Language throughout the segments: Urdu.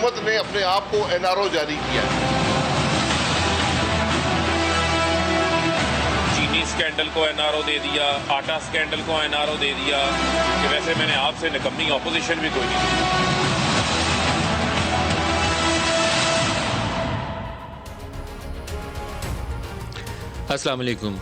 حکومت نے اپنے آپ کو NRO جاری کیا ہے. چینی سکینڈل کو NRO دے دیا, آٹا سکینڈل کو NRO دے دیا, کہ ویسے میں نے آپ سے نکمی اپوزیشن بھی کوئی نہیں دی. السلام علیکم.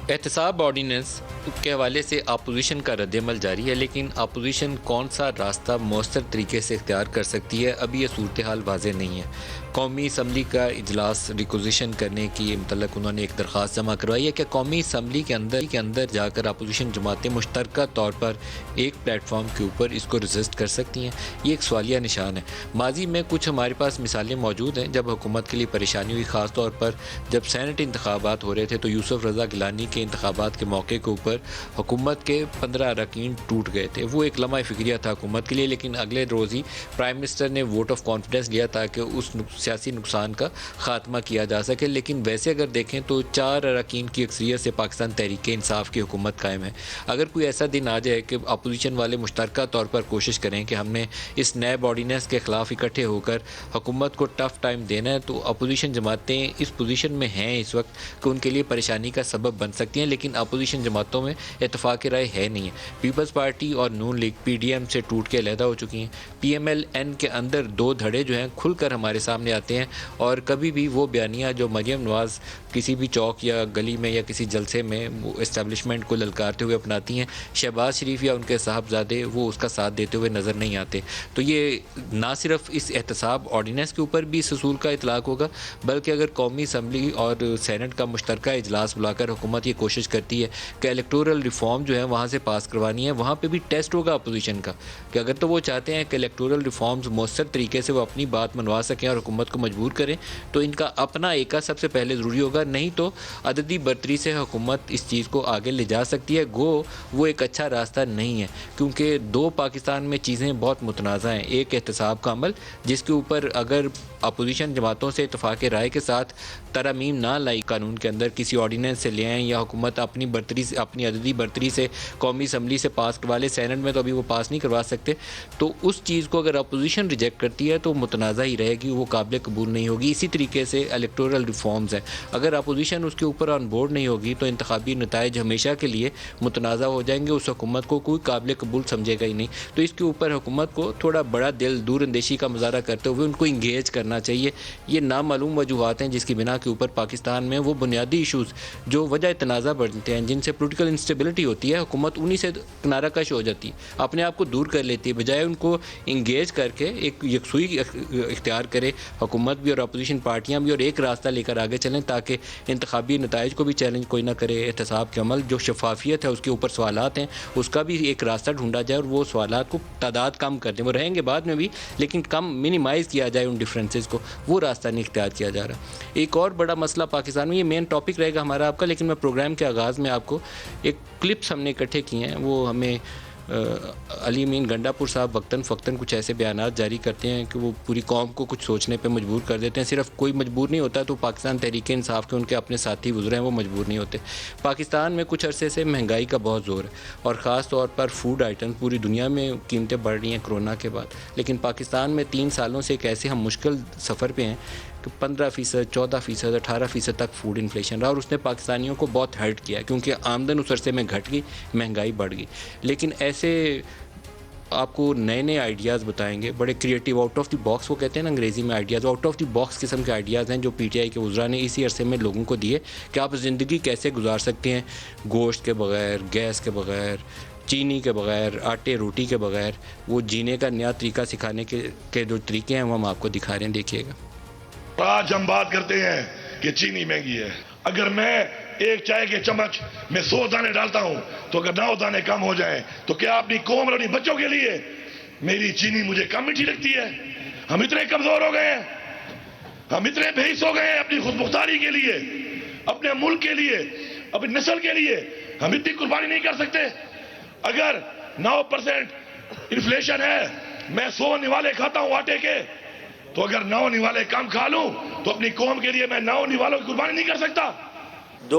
احتساب آرڈیننس کے حوالے سے اپوزیشن کا رد عمل جاری ہے, لیکن اپوزیشن کون سا راستہ مؤثر طریقے سے اختیار کر سکتی ہے, ابھی یہ صورتحال واضح نہیں ہے. قومی اسمبلی کا اجلاس ریکوزیشن کرنے کی متعلق انہوں نے ایک درخواست جمع کروائی ہے کہ قومی اسمبلی کے اندر جا کر اپوزیشن جماعتیں مشترکہ طور پر ایک پلیٹ فارم کے اوپر اس کو رجسٹ کر سکتی ہیں. یہ ایک سوالیہ نشان ہے. ماضی میں کچھ ہمارے پاس مثالیں موجود ہیں جب حکومت کے لیے پریشانی ہوئی, خاص طور پر جب سینٹ انتخابات ہو رہے تھے تو یوسف رضا گیلانی کے انتخابات کے موقع کے اوپر حکومت کے 15 اراکین ٹوٹ گئے تھے. وہ ایک لمحہ فکریہ تھا حکومت کے لیے, لیکن اگلے روز ہی پرائم منسٹر نے ووٹ آف کانفیڈنس لیا تاکہ اس سیاسی نقصان کا خاتمہ کیا جا سکے. لیکن ویسے اگر دیکھیں تو 4 اراکین کی اکثریت سے پاکستان تحریک انصاف کی حکومت قائم ہے. اگر کوئی ایسا دن آ جائے کہ اپوزیشن والے مشترکہ طور پر کوشش کریں کہ ہم نے اس نیب آرڈیننس کے خلاف اکٹھے ہو کر حکومت کو ٹف ٹائم دینا ہے, تو اپوزیشن جماعتیں اس پوزیشن میں ہیں اس وقت کہ ان کے لیے پریشانی کا سبب بن سکتی ہیں. لیکن اپوزیشن جماعتوں میں اتفاق رائے ہے نہیں ہے. پیپلز پارٹی اور نون لیگ PDM سے ٹوٹ کے علیحدہ ہو چکی ہیں. PMLN کے اندر 2 دھڑے جو ہیں کھل کر ہمارے سامنے آتے ہیں, اور کبھی بھی وہ بیانیہ جو مریم نواز کسی بھی چوک یا گلی میں یا کسی جلسے میں وہ اسٹیبلشمنٹ کو للکارتے ہوئے اپناتی ہیں, شہباز شریف یا ان کے صاحبزادے وہ اس کا ساتھ دیتے ہوئے نظر نہیں آتے. تو یہ نہ صرف اس احتساب آرڈیننس کے اوپر بھی اس اصول کا اطلاق ہوگا, بلکہ اگر قومی اسمبلی اور سینٹ کا مشترکہ اجلاس بلا کر حکومت یہ کوشش کرتی ہے کہ الیکٹورل ریفارم جو ہے وہاں سے پاس کروانی ہے, وہاں پہ بھی ٹیسٹ ہوگا اپوزیشن کا کہ اگر تو وہ چاہتے ہیں کہ الیکٹورل ریفارمز مؤثر طریقے سے وہ اپنی بات منوا سکیں اور حکومت کو مجبور کریں, تو ان کا اپنا ایکا سب سے پہلے ضروری ہوگا. نہیں تو عددی برتری سے حکومت اس چیز کو آگے لے جا سکتی ہے. گو وہ ایک اچھا راستہ نہیں ہے, کیونکہ 2 پاکستان میں چیزیں بہت متنازع ہیں. ایک احتساب کا عمل جس کے اوپر اگر اپوزیشن جماعتوں سے اتفاق رائے کے ساتھ ترامیم نہ لائی قانون کے اندر, کسی آرڈیننس سے لے آئیں یا حکومت اپنی برتری سے اپنی عددی برتری سے قومی اسمبلی سے پاس کروا لے, سینٹ میں تو ابھی وہ پاس نہیں کروا سکتے, تو اس چیز کو اگر اپوزیشن ریجیکٹ کرتی ہے تو متنازع ہی رہے گی, وہ قابل قبول نہیں ہوگی. اسی طریقے سے الیکٹورل ریفارمز ہیں, اگر اپوزیشن اس کے اوپر آن بورڈ نہیں ہوگی تو انتخابی نتائج ہمیشہ کے لیے متنازع ہو جائیں گے, اس حکومت کو کوئی قابل قبول سمجھے گا ہی نہیں. تو اس کے اوپر حکومت کو تھوڑا بڑا دل دور اندیشی کا مظاہرہ کرتے ہوئے ان کو انگیج کرنا چاہیے. یہ نامعلوم وجوہات ہیں جس کی بنا کے اوپر پاکستان میں وہ بنیادی ایشوز جو وجہ تنازع بنتے ہیں, جن سے پولیٹیکل انسٹیبلٹی ہوتی ہے, حکومت انہی سے کنارہ کش ہو جاتی ہے, اپنے آپ کو دور کر لیتی ہے, بجائے ان کو انگیج کر کے ایک یکسوئی اختیار کرے حکومت بھی اور اپوزیشن پارٹیاں بھی, اور ایک راستہ لے کر آگے چلیں تاکہ انتخابی نتائج کو بھی چیلنج کوئی نہ کرے. احتساب کے عمل جو شفافیت ہے اس کے اوپر سوالات ہیں, اس کا بھی ایک راستہ ڈھونڈا جائے اور وہ سوالات کو تعداد کم کر دیں. وہ رہیں گے بعد میں بھی, لیکن کم منیمائز کیا جائے ان ڈفرینسز کو, وہ راستہ نہیں اختیار کیا جا رہا. ایک اور بڑا مسئلہ پاکستان میں, یہ مین ٹاپک رہے گا ہمارا آپ کا, لیکن میں پروگرام کے آغاز میں آپ کو ایک کلپس ہم نے اکٹھے کیے ہیں. وہ ہمیں علی امین گنڈا پور صاحب وقتاً فوقتاً کچھ ایسے بیانات جاری کرتے ہیں کہ وہ پوری قوم کو کچھ سوچنے پہ مجبور کر دیتے ہیں. صرف کوئی مجبور نہیں ہوتا تو پاکستان تحریک انصاف کے ان کے اپنے ساتھی گزرے ہیں وہ مجبور نہیں ہوتے. پاکستان میں کچھ عرصے سے مہنگائی کا بہت زور ہے, اور خاص طور پر فوڈ آئٹم, پوری دنیا میں قیمتیں بڑھ رہی ہیں کرونا کے بعد, لیکن پاکستان میں 3 سالوں سے ایک ایسے ہم مشکل سفر پہ ہیں کہ 15%, 14%, 18% تک فوڈ انفلیشن رہا, اور اس نے پاکستانیوں کو بہت ہرٹ کیا کیونکہ آمدن اس عرصے میں گھٹ گئی, مہنگائی بڑھ گئی. لیکن ایسے آپ کو نئے نئے آئیڈیاز بتائیں گے, بڑے creative, out of the box وہ کہتے ہیں نا انگریزی میں ideas, out of the box قسم کے آئیڈیاز ہیں جو PTI کے وزراء نے اسی عرصے میں لوگوں کو دیے کہ آپ زندگی کیسے گزار سکتے ہیں گوشت کے بغیر, گیس کے بغیر, چینی کے بغیر, آٹے روٹی کے بغیر. وہ جینے کا نیا طریقہ سکھانے کے جو طریقے ہیں وہ ہم آپ کو دکھا رہے ہیں, دیکھیے گا. آج ہم بات کرتے ہیں کہ چینی مہنگی ہے. اگر میں ایک چائے کے چمچ میں 100 دانے ڈالتا ہوں تو اگر 9 دانے کم ہو جائیں تو کیا اپنی قوم اور اپنی بچوں کے لیے میری چینی مجھے کم میٹھی لگتی ہے؟ ہم اتنے کمزور ہو گئے ہیں, ہم اتنے بے حس ہو گئے ہیں اپنی خود مختاری کے لیے, اپنے ملک کے لیے, اپنی نسل کے لیے ہم اتنی قربانی نہیں کر سکتے. اگر 9% انفلیشن ہے, میں 100 نوالے کھاتا ہوں آٹے کے, تو اگر 9 نوالے کم کھا لوں تو اپنی قوم کے لیے میں 9 نوالوں کی قربانی نہیں کر سکتا. 2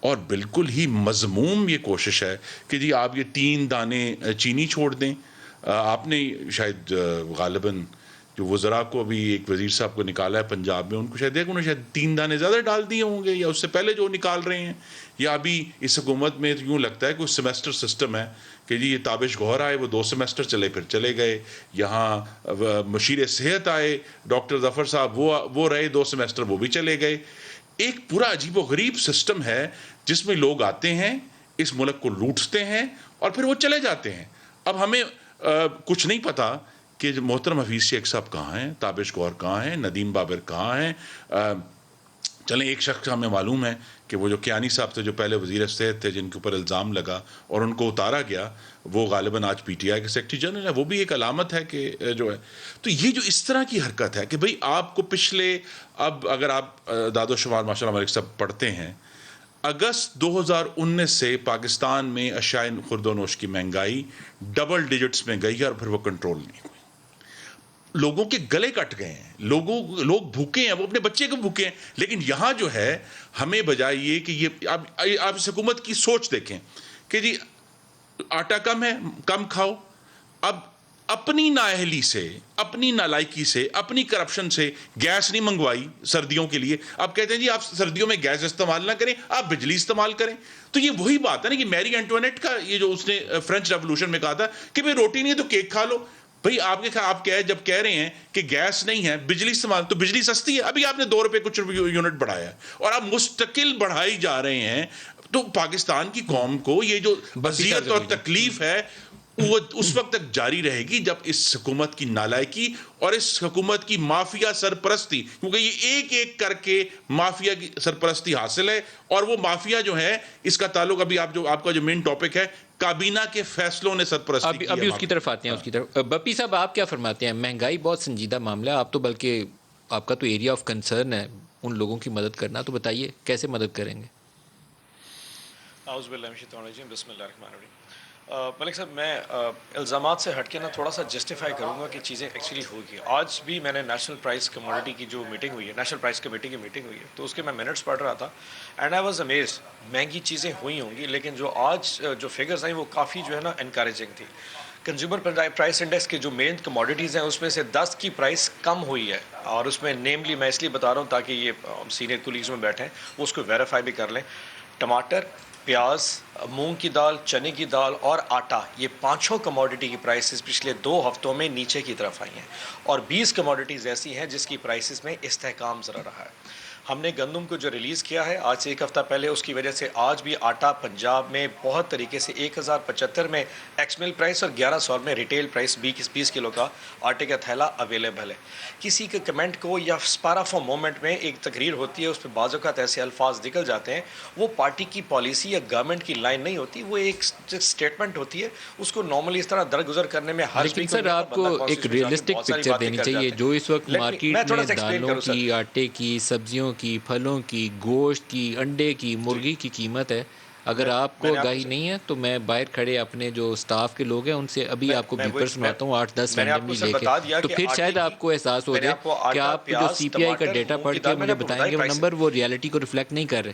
اور بالکل ہی مذموم یہ کوشش ہے کہ جی آپ یہ 3 دانے چینی چھوڑ دیں. آپ نے شاید غالباً جو وزراء کو ابھی ایک وزیر صاحب کو نکالا ہے پنجاب میں، ان کو شاید دیکھ انہوں نے شاید 3 دانے زیادہ ڈال دیے ہوں گے، یا اس سے پہلے جو نکال رہے ہیں، یا ابھی اس حکومت میں یوں لگتا ہے کہ کوئی سیمیسٹر سسٹم ہے کہ جی یہ تابش گوہر آئے وہ 2 سیمیسٹر چلے پھر چلے گئے، یہاں مشیر صحت آئے ڈاکٹر ظفر صاحب وہ رہے 2 سیمیسٹر وہ بھی چلے گئے. ایک پورا عجیب و غریب سسٹم ہے جس میں لوگ آتے ہیں، اس ملک کو لوٹتے ہیں اور پھر وہ چلے جاتے ہیں. اب ہمیں کچھ نہیں پتا کہ محترم حفیظ شیخ صاحب کہاں ہیں، تابش گوہر کہاں ہیں، ندیم بابر کہاں ہیں. چلیں ایک شخص ہمیں معلوم ہے کہ وہ جو کیانی صاحب تھے جو پہلے وزیر صحت تھے جن کے اوپر الزام لگا اور ان کو اتارا گیا، وہ غالباً آج پی ٹی آئی کے سیکرٹری جنرل ہے. وہ بھی ایک علامت ہے کہ جو ہے تو یہ جو اس طرح کی حرکت ہے کہ بھئی آپ کو پچھلے، اب اگر آپ داد و شمار ماشاء اللہ ملک صاحب پڑھتے ہیں، اگست 2019 سے پاکستان میں اشیاء خورد و نوش کی مہنگائی ڈبل ڈیجٹس میں گئی ہے اور پھر وہ کنٹرول نہیں ہوئی. لوگوں کے گلے کٹ گئے ہیں، لوگ بھوکے ہیں، وہ اپنے بچے کو بھوکے ہیں. لیکن یہاں جو ہے ہمیں بجائے یہ کہ یہ آپ اس حکومت کی سوچ دیکھیں کہ جی آٹا کم ہے، کم کھاؤ. اب اپنی نااہلی سے، اپنی نالائکی سے، اپنی کرپشن سے گیس نہیں منگوائی سردیوں کے لیے. آپ کہتے ہیں جی آپ سردیوں میں گیس استعمال نہ کریں، آپ بجلی استعمال کریں. تو یہ وہی بات ہے نا کہ میری اینٹوانیٹ کا یہ جو اس نے فرینچ ریولوشن میں کہا تھا کہ بھئی روٹی نہیں ہے تو کیک کھا لو. بھئی آپ جب کہہ رہے ہیں کہ گیس نہیں ہے، بجلی استعمال، تو بجلی سستی ہے. ابھی آپ نے 2 روپے کچھ یونٹ بڑھایا ہے اور آپ مستقل بڑھائی جا رہے ہیں. تو پاکستان کی قوم کو یہ جو اذیت اور تکلیف ہے وہ اس وقت تک جاری رہے گی جب اس حکومت کی نالائکی اور اس حکومت کی مافیا سرپرستی، کیونکہ یہ ایک ایک کر کے مافیا کی سرپرستی حاصل ہے. اور وہ مافیا جو ہے اس کا تعلق ابھی آپ کا جو مین ٹاپک ہے کابینہ کے فیصلوں نے سرپرستی کی. ابھی اس کی طرف آتے ہیں، اس کی طرف. بپی صاحب آپ کیا فرماتے ہیں؟ مہنگائی بہت سنجیدہ معاملہ ہے، آپ تو بلکہ آپ کا تو ایریا آف کنسرن ہے ان لوگوں کی مدد کرنا، تو بتائیے کیسے مدد کریں گے؟ اعوذ باللہ من الشیطان الرجیم، بسم اللہ الرحمن الرحیم. ملک صاحب میں الزامات سے ہٹ کے تھوڑا سا جسٹیفائی کروں گا کہ چیزیں ایکچولی ہوگی. آج بھی میں نے نیشنل پرائز کموڈٹی کی جو میٹنگ ہوئی ہے، نیشنل پرائز کمیٹی کی میٹنگ ہوئی ہے، تو اس کے میں منٹس پڑھ رہا تھا اینڈ آئی واز امیزڈ. مہنگی چیزیں ہوئی ہوں گی لیکن جو آج جو فگرز آئیں وہ کافی جو ہے نا انکریجنگ تھی. کنزیومر پرائس انڈیکس کے جو مین کموڈیٹیز ہیں اس میں سے 10 کی پرائس کم ہوئی ہے، اور اس میں نیملی میں اس لیے بتا رہا ہوں تاکہ یہ سینئر کولیگز میں بیٹھے ہیں وہ اس کو ویریفائی بھی کر لیں. ٹماٹر، پیاز، مونگ کی دال، چنے کی دال اور آٹا، یہ 5 کموڈٹی کی پرائسز پچھلے 2 ہفتوں میں نیچے کی طرف آئی ہیں، اور 20 کموڈٹیز ایسی ہیں جس کی پرائسز میں استحکام ذرا رہا ہے. ہم نے گندم کو جو ریلیز کیا ہے آج سے 1 ہفتہ پہلے، اس کی وجہ سے آج بھی آٹا پنجاب میں بہت طریقے سے 1075 میں ایکس مل پرائس اور 1100 میں ریٹیل پرائس 20 کلو کا آٹے کا تھیلا اویلیبل ہے. کسی کے کمنٹ کو یا اسپارا آف مومنٹ میں ایک تقریر ہوتی ہے، اس پہ بعض اوقات ایسے الفاظ نکل جاتے ہیں، وہ پارٹی کی پالیسی یا گورنمنٹ کی لائن نہیں ہوتی، وہ ایک اسٹیٹمنٹ ہوتی ہے. اس کو نارملی اس طرح درگزر کرنے میں ہر لیکن سر آپ کو ایک ریئلسٹک پکچر دینی چاہیے. جو اس وقت مارکیٹ میں دالوں کی، آٹے کی، سبزیوں کی، پھلوں کی، گوشت کی، انڈے کی، مرغی کی قیمت ہے، اگر آپ کو آگاہی نہیں ہے تو میں باہر کھڑے اپنے جو سٹاف کے لوگ ہیں ان سے ابھی آپ کو بیپر سناتا ہوں 8-10 رینڈملی لے کے، تو پھر شاید آپ کو احساس ہو جائے کہ آپ جو سی پی آئی کا ڈیٹا پڑھ کے مجھے بتائیں گے وہ نمبر وہ ریالٹی کو ریفلیکٹ نہیں کر رہے.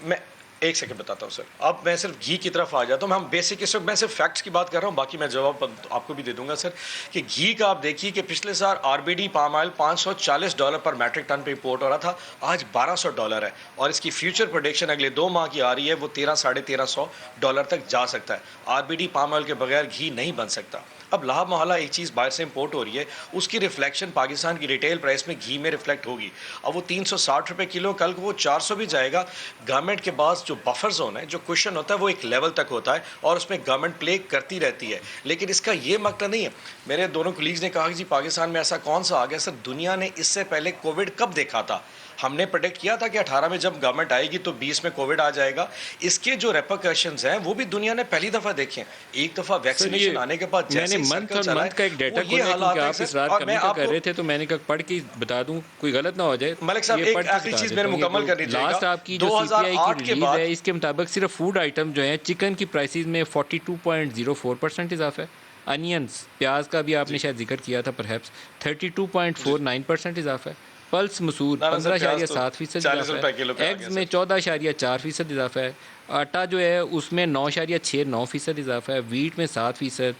میں ایک سیکنڈ بتاتا ہوں سر. اب میں صرف گھی کی طرف آ جاتا ہوں. ہم بیسک اس وقت میں صرف فیکٹس کی بات کر رہا ہوں، باقی میں جواب آپ کو بھی دے دوں گا سر. کہ گھی کا آپ دیکھیے کہ پچھلے سال R B D palm oil $540 پر میٹرک ٹن پہ امپورٹ ہو رہا تھا، آج $1200 ہے، اور اس کی فیوچر پروڈکشن اگلے 2 ماہ کی آ رہی ہے، وہ $1300-1350 تک جا سکتا ہے. R B D palm oil کے بغیر گھی نہیں بن سکتا. اب لاہ محالہ ایک چیز باہر سے امپورٹ ہو رہی ہے، اس کی ریفلیکشن پاکستان کی ریٹیل پرائس میں گھی میں ریفلیکٹ ہوگی. اب وہ $360 کلو، کل کو وہ 400 بھی جائے گا. گورنمنٹ کے پاس جو بفر زون ہے، جو کوشچن ہوتا ہے وہ ایک لیول تک ہوتا ہے اور اس میں گورنمنٹ پلے کرتی رہتی ہے، لیکن اس کا یہ مقصد نہیں ہے. میرے دونوں کولیگز نے کہا کہ جی پاکستان میں ایسا کون سا آ گیا. سر دنیا نے اس سے پہلے کووڈ کب دیکھا تھا؟ ہم نے پریڈکٹ کیا تھا کہ 18 میں جب گورنمنٹ آئے گی تو 20 میں کووڈ آ جائے گا. اس کے جو ریپرکشنز ہیں وہ بھی دنیا نے پہلی دفعہ دیکھے ہیں. ایک دفعہ ویکسینیشن آنے کے بعد میں نے منتھ اور منتھ کا ایک ڈیٹا کھولا کیونکہ آپ اس رات کرنے کا کر رہے تھے، تو میں نے کہا پڑھ کے بتا دوں کوئی غلط نہ ہو جائے. ملک صاحب ایک آخری چیز میرے مکمل کرنی چاہیے. لاسٹ آپ کی جو سی پی آئی کی ریلیز ہے اس کے مطابق صرف فوڈ آئٹم جو ہیں، چکن کی پرائسز میں 42.04% اضافہ ہے. انینز، پیاز کا بھی آپ نے شاید ذکر کیا تھا پرہیپس، 32.49% اضافہ ہے. پلس مسور 15.7% اضافہ ہے، ایگز میں 14.4% اضافہ ہے، آٹا جو ہے اس میں 9.69% اضافہ ہے، ویٹ میں 7%،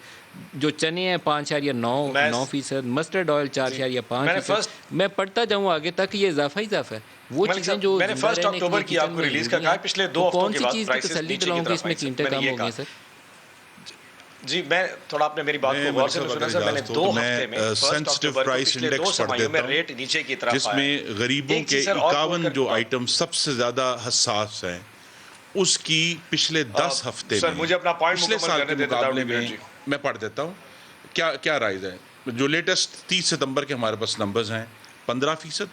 جو چنے ہیں 5.9%، مسٹرڈ آئل 4.5%. میں پڑھتا جاؤں آگے تک یہ اضافہ ہے. وہ چیزیں جو میں نے 1 اکتوبر کی آپ کو ریلیز کا کہا ہے، پچھلے 2 ہفتوں کے بعد کون سی چیز کی تسلی دلاؤں کہ اس میں قیمتیں کم ہو گئی سر؟ جی میں تھوڑا آپ نے میری بات کو غور سے سنا سر. میں نے 2 ہفتے میں سینسٹیو پرائس انڈیکس پڑھ دیتا ریٹ نیچے کی طرف جس میں غریبوں کے 51 جو آئٹم سب سے زیادہ حساس ہیں اس کی پچھلے 10 ہفتے میں مجھے اپنا پوائنٹ پچھلے سال کے مقابلے میں پڑھ دیتا ہوں کیا رائز ہے. جو لیٹسٹ 30 ستمبر کے ہمارے پاس نمبرز ہیں 15%،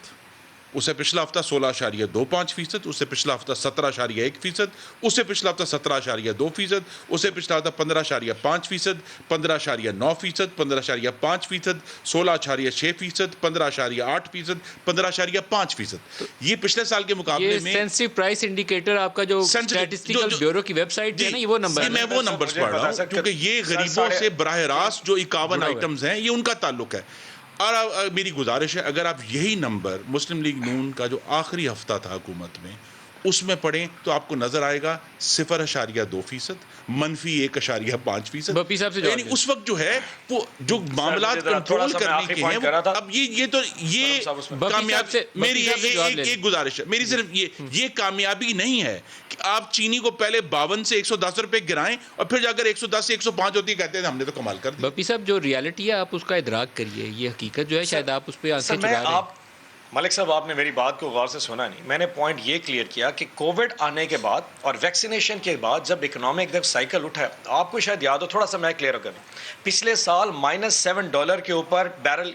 اسے پچھلا ہفتہ 16.25%، اسے پچھلا ہفتہ 17.1%، اسے پچھلا ہفتہ 17.2%، اسے پچھلا ہفتہ 15.5%، 15.9%، 15.5%، 16.6%، 15.8%، 15.5%. یہ پچھلے سال کے مقابلے میں سینسٹیو پرائس انڈیکیٹر آپ کا جو اسٹیٹسٹیکل بیورو کی ویب سائٹ ہے نا، یہ وہ نمبر ہے. میں وہ نمبرز پڑھ رہا ہوں کیونکہ یہ غریبوں سے براہ راست جو 51 آئٹمز ہیں یہ ان کا تعلق ہے. اور میری گزارش ہے اگر آپ یہی نمبر مسلم لیگ نون کا جو آخری ہفتہ تھا حکومت میں اس میں پڑھیں تو آپ کو نظر آئے گا 0.2%، -1.5%. یعنی اس وقت جو ہے وہ جو معاملات کنٹرول کرنے کے ہیں اب یہ تو یہ کامیابی. میری ایک گزارش ہے، میری صرف یہ کامیابی نہیں ہے کہ آپ چینی کو پہلے 52 سے 110 روپے گرائیں اور پھر جا کر 110 سے 105 ہوتی ہے کہتے ہیں ہم نے تو کمال کر دیا. بپی صاحب جو ریالٹی ہے آپ اس کا ادراک کریے، یہ حقیقت جو ہے شاید آپ اس پہ آنکھیں چلا رہے ہیں. ملک صاحب آپ نے میری بات کو غور سے سنا نہیں. میں نے پوائنٹ یہ کلیئر کیا کہ کووڈ آنے کے بعد اور ویکسینیشن کے بعد جب اکنامک جب سائیکل اٹھا، آپ کو شاید یاد ہو، تھوڑا سا میں کلیئر کروں. پچھلے سال -$7 کے اوپر بیرل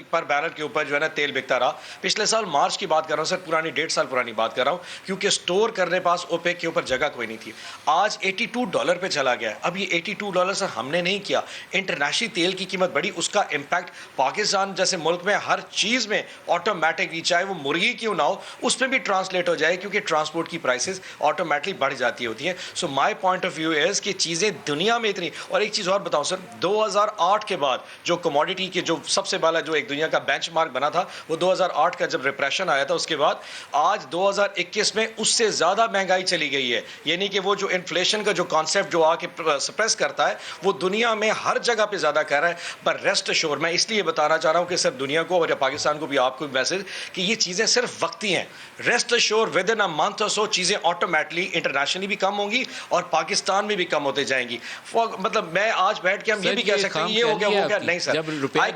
کے اوپر جو ہے نا تیل بکتا رہا. پچھلے سال مارچ کی بات کر رہا ہوں سر، پرانی 1.5 سال پرانی بات کر رہا ہوں، کیونکہ سٹور کرنے پاس اوپیک کے اوپر جگہ کوئی نہیں تھی. آج $82 پہ چلا گیا ہے. اب یہ $82 سے ہم نے نہیں کیا، انٹرنیشنل تیل کی قیمت بڑھی، اس کا امپیکٹ پاکستان جیسے ملک میں ہر چیز میں آٹومیٹکلی، چاہے وہ مرغی کیوں نہ ہو، اس میں بھی ٹرانسلیٹ ہو جائے، کیونکہ ٹرانسپورٹ کی پرائسز آٹومیٹکلی بڑھ جاتی ہوتی ہیں. سو my point of view is کہ چیزیں دنیا میں اتنی. اور ایک چیز اور بتاؤں سر، 2008 کے بعد جو کموڈیٹی کے جو سب سے بالا جو ایک دنیا کا بینچ مارک بنا تھا وہ 2008 کا جب ریپریشن آیا تھا، اس کے بعد آج 2021 میں اس سے زیادہ مہنگائی چلی گئی ہے. یعنی کہ وہ جو انفلیشن کا جو کانسیپٹ جو آ کے سپریس کرتا ہے وہ دنیا میں ہر جگہ پہ زیادہ کہہ رہا ہے. پر ریسٹ ایشور، میں اس لیے بتانا چاہ رہا ہوں کہ سر دنیا کو اور پاکستان کو بھی آپ کو میسج کہ یہ چیزیں صرف وقتی ہیں. Rest assure within a month اور سو چیزیں آٹومیٹلی انٹرنیشنلی بھی کم ہوں گی اور پاکستان میں بھی کم ہوتے جائیں گی. مطلب میں آج بیٹھ کے ہم یہ بھی کہہ سکتے ہیں یہ ہو گیا نہیں سر. I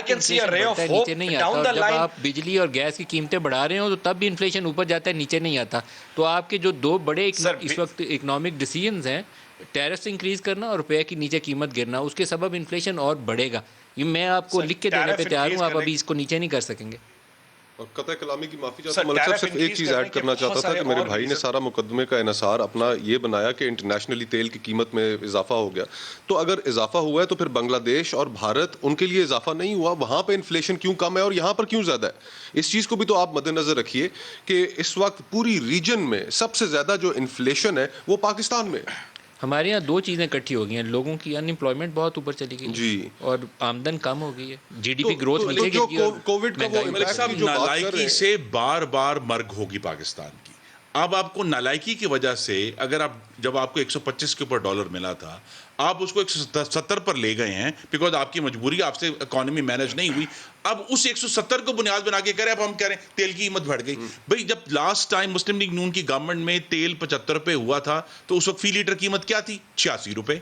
can see a ray of hope down the line. جب آپ بجلی اور گیس کی قیمتیں بڑھا رہے ہو تو تب بھی انفلیشن اوپر جاتا ہے، نیچے نہیں آتا. تو آپ کے جو 2 بڑے اس وقت اکنامک ڈیسیژنز ہیں، ٹیرس انکریز کرنا اور روپے کی نیچے قیمت گرنا، اس کے سبب انفلیشن اور بڑھے گا. یہ میں آپ کو لکھ کے دینے پہ تیار ہوں، آپ ابھی اس کو نیچے نہیں کر سکیں گے. اور قطع کلامی کی معافی چاہتا ہوں ملک صاحب، صرف ایک چیز ایڈ کرنا چاہتا تھا کہ میرے بھائی نے سارا مقدمے کا انحصار اپنا یہ بنایا کہ انٹرنیشنلی تیل کی قیمت میں اضافہ ہو گیا. تو اگر اضافہ ہوا ہے تو پھر بنگلہ دیش اور بھارت ان کے لیے اضافہ نہیں ہوا، وہاں پہ انفلیشن کیوں کم ہے اور یہاں پر کیوں زیادہ ہے؟ اس چیز کو بھی تو آپ مد نظر رکھیے کہ اس وقت پوری ریجن میں سب سے زیادہ جو انفلیشن ہے وہ پاکستان میں. ہمارے یہاں 2 چیزیں اکٹھی ہو گئی ہیں، لوگوں کی ان امپلائمنٹ بہت اوپر چلی گئی جی اور آمدن کم ہو گئی ہے، جی ڈی پی گروتھ نیچے جو گئی ہے. کووڈ کا وہ ملک صاحب نالائکی سے بار بار مرگ ہوگی پاکستان کی. اب آپ کو نالائکی کی وجہ سے اگر آپ جب آپ کو 125 کے اوپر ڈالر ملا تھا آپ اس کو 170 پر لے گئے ہیں بیکاز آپ کی مجبوری، آپ سے اکانومی مینج نہیں ہوئی. اب اس 170 کو بنیاد بنا کے کہہ رہے ہیں اب ہم کہہ رہے ہیں تیل کی قیمت بڑھ گئی. بھئی جب لاسٹ ٹائم مسلم لیگ نون کی گورنمنٹ میں تیل 75 روپے ہوا تھا تو اس وقت فی لیٹر قیمت کیا تھی؟ 86 روپے،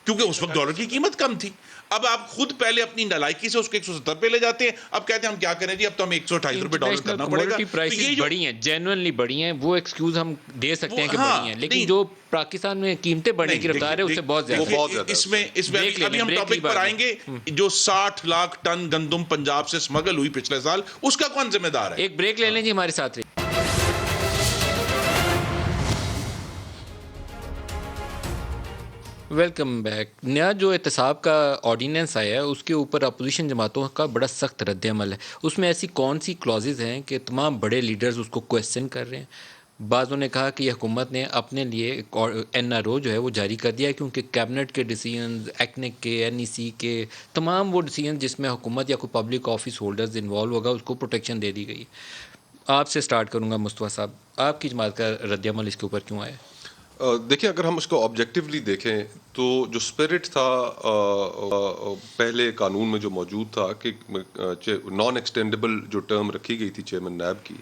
کیونکہ اس وقت ڈالر کی قیمت کم تھی. اب آپ خود پہلے اپنی نالائکی سے اس کو 170 پہ لے جاتے ہیں، اب کہتے ہیں ہم کیا کریں جی اب تو ہمیں 128 روپے ڈالر کرنا پڑے گا. پرائسز بڑی ہیں، جینوئنلی بڑی ہیں، وہ ایکسکیوز ہم دے سکتے ہیں کہ بڑی ہیں، لیکن جو پاکستان میں قیمتیں بڑھنے کی رفتار ہے اس سے بہت زیادہ ہے. اس میں ابھی ہم ٹاپک پر آئیں گے. جو 60 لاکھ ٹن گندم پنجاب سے اسمگل ہوئی پچھلے سال، اس کا کون ذمہ دار ہے؟ ایک بریک لے لیں جی، ہمارے ساتھ رہیے. Welcome back. نیا جو احتساب کا آرڈیننس آیا ہے اس کے اوپر اپوزیشن جماعتوں کا بڑا سخت رد عمل ہے. اس میں ایسی کون سی کلازز ہیں کہ تمام بڑے لیڈرز اس کو کویسچن کر رہے ہیں؟ بعضوں نے کہا کہ یہ حکومت نے اپنے لیے ایک NRO جو ہے وہ جاری کر دیا ہے کیونکہ کیبنٹ کے ڈیسیژنز، ایکنک کے، NEC کے تمام وہ ڈیسیژن جس میں حکومت یا کوئی پبلک آفس ہولڈرز انوالو ہوگا اس کو پروٹیکشن دے دی گئی ہے۔ آپ سے سٹارٹ کروں گا مصطفیٰ صاحب، آپ کی جماعت کا رد عمل اس کے اوپر کیوں آیا؟ دیکھیں اگر ہم اس کو آبجیکٹیولی دیکھیں تو جو اسپرٹ تھا پہلے قانون میں جو موجود تھا کہ نان ایکسٹینڈیبل جو ٹرم رکھی گئی تھی چیئرمین نیب کی،